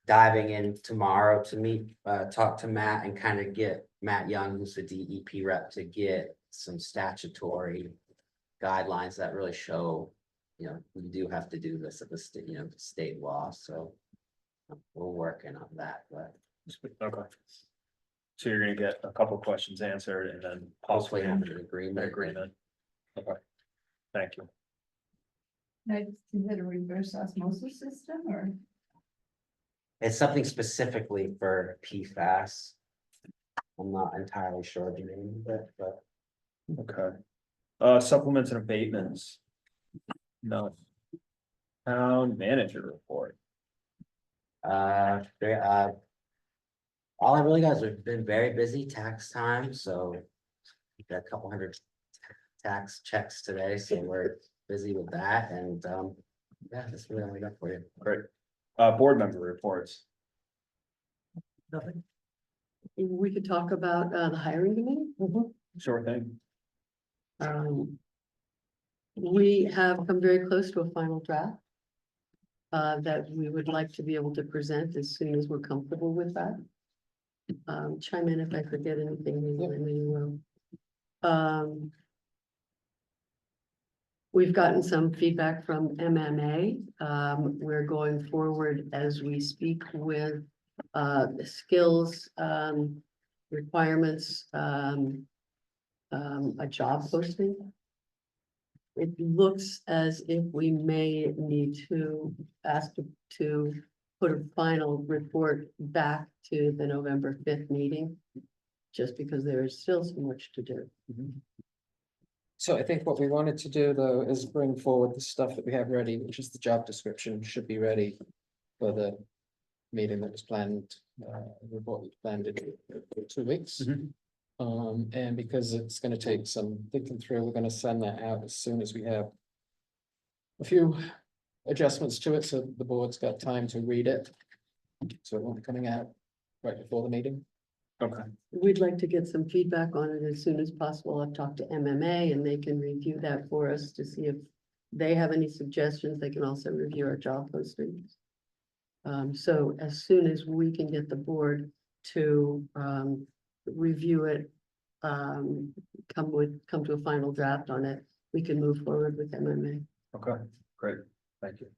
S11: diving in tomorrow to talk to Matt and kind of get Matt Young, who's the DEP rep, to get some statutory guidelines that really show, we do have to do this at the state, state law, so we're working on that, but
S1: Okay. So you're gonna get a couple questions answered and then
S11: hopefully
S1: possibly
S11: have
S1: an
S11: an agreement.
S1: agreement. Okay. Thank you.
S12: Is it a reverse osmosis system or?
S11: It's something specifically for PFAS. I'm not entirely sure the name of it, but
S1: Okay. Supplements and abatements. No. Town manager report.
S11: all I really got is we've been very busy tax time, so we got a couple hundred tax checks today, so we're busy with that, and yeah, that's really all I got for you.
S1: Great. Board member reports.
S5: Nothing.
S7: We could talk about the hiring committee.
S1: Sure thing.
S7: We have come very close to a final draft. That we would like to be able to present as soon as we're comfortable with that. Chime in if I forget anything, I know you will. We've gotten some feedback from MMA. We're going forward as we speak with the skills requirements, a job posting. It looks as if we may need to ask to put a final report back to the November 5th meeting. Just because there is still so much to do.
S10: So I think what we wanted to do though is bring forward the stuff that we have ready, which is the job description should be ready for the meeting that was planned, report we planned in 2 weeks. And because it's gonna take some thinking through, we're gonna send that out as soon as we have a few adjustments to it, so the board's got time to read it. So it won't be coming out right before the meeting.
S1: Okay.
S7: We'd like to get some feedback on it as soon as possible. I've talked to MMA and they can review that for us to see if they have any suggestions. They can also review our job postings. So as soon as we can get the board to review it, come to a final draft on it, we can move forward with MMA.
S1: Okay, great. Thank you.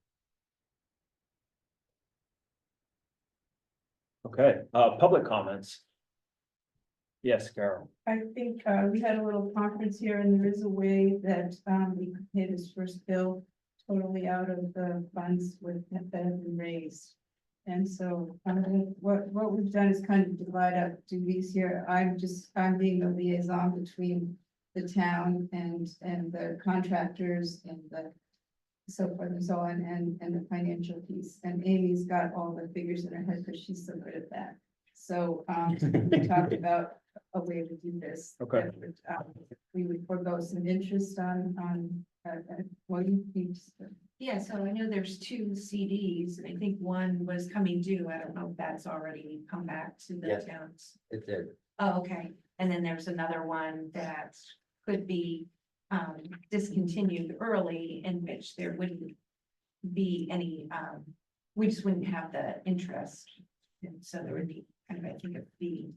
S1: Okay, public comments. Yes, Carol.
S12: I think we had a little conference here and there is a way that we could pay this first bill totally out of the funds that have been raised. And so what we've done is kind of divide up duties here. I'm being the liaison between the town and the contractors and the so forth and so on and the financial piece. And Amy's got all the figures in her head because she's so good at that. So we talked about a way to do this.
S1: Okay.
S12: We would forego some interest on well, you.
S13: Yeah, so I know there's 2 CDs, and I think one was coming due. I don't know if that's already come back to the
S11: Yes.
S13: towns.
S11: It did.
S13: Oh, okay. And then there's another one that could be discontinued early, in which there wouldn't be any, we just wouldn't have the interest. And so there would be kind of, I think, a fee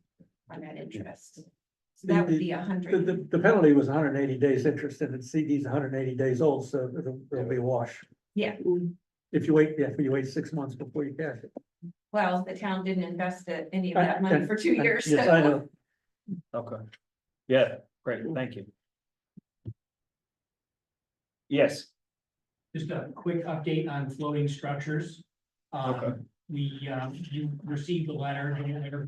S13: on that interest. So that would be 100.
S5: The penalty was 180 days interest and the CD's 180 days old, so it'll be a wash.
S13: Yeah,
S5: If you wait 6 months before you cash it.
S13: well, the town didn't invest any of that money for 2 years.
S5: Yes,
S13: so-
S5: I know.
S1: Okay. Yeah, great, thank you. Yes.
S6: Just a quick update on floating structures.
S1: Okay.
S6: you received a letter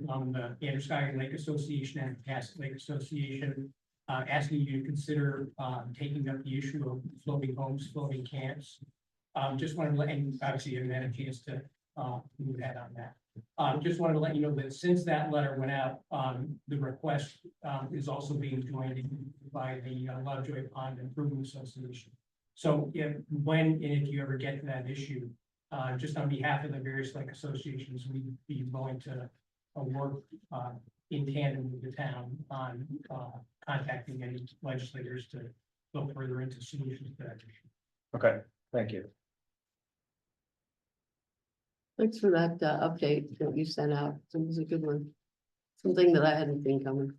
S6: from the Androscoggin Lake Association and Pasco Lake Association. Asking you to consider, taking up the issue of floating homes, floating camps. Just wanted to let, and obviously you haven't had a chance to, move ahead on that. Just wanted to let you know that since that letter went out, the request, is also being joined by the Lovejoy Pond Improvement Association. So when and if you ever get to that issue, just on behalf of the various lake associations, we'd be willing to work in tandem with the town on contacting any legislators to look further into solutions to that issue.
S1: Okay, thank you.
S7: Thanks for that update that you sent out. It was a good one. Something that I hadn't seen coming.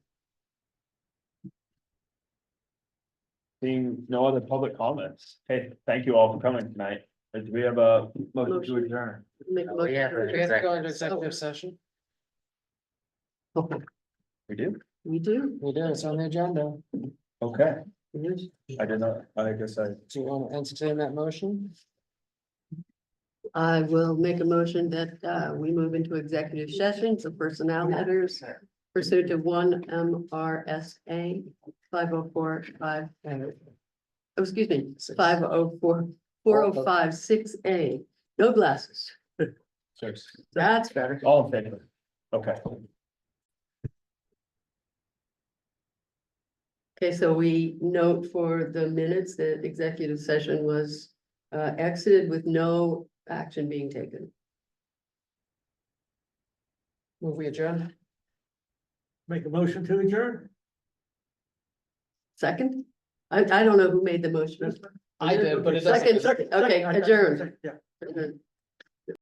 S1: Seeing no other public comments. Hey, thank you all for coming tonight. Do we have a motion to
S7: Motion.
S1: adjourn?
S7: Make a
S11: Oh, yeah,
S7: motion.
S10: We have to go into executive session.
S1: We do?
S7: We do.
S10: We do, it's on the agenda.
S1: Okay,
S7: Yes.
S1: I did not, I guess I,
S10: Do you want to entertain that motion?
S7: I will make a motion that we move into executive session for personnel matters pursuant to 1 MRSA 504.5. Oh, excuse me, 504.4056A. No glasses. That's better.
S1: all in favor? Okay,
S7: Okay, so we note for the minutes that executive session was exited with no action being taken.
S10: Move we adjourn?
S5: Make a motion to adjourn?
S7: Second? I don't know who made the motion.
S10: I did, but it doesn't.
S7: Second, okay, adjourned.
S5: Yeah.
S7: Adjourned.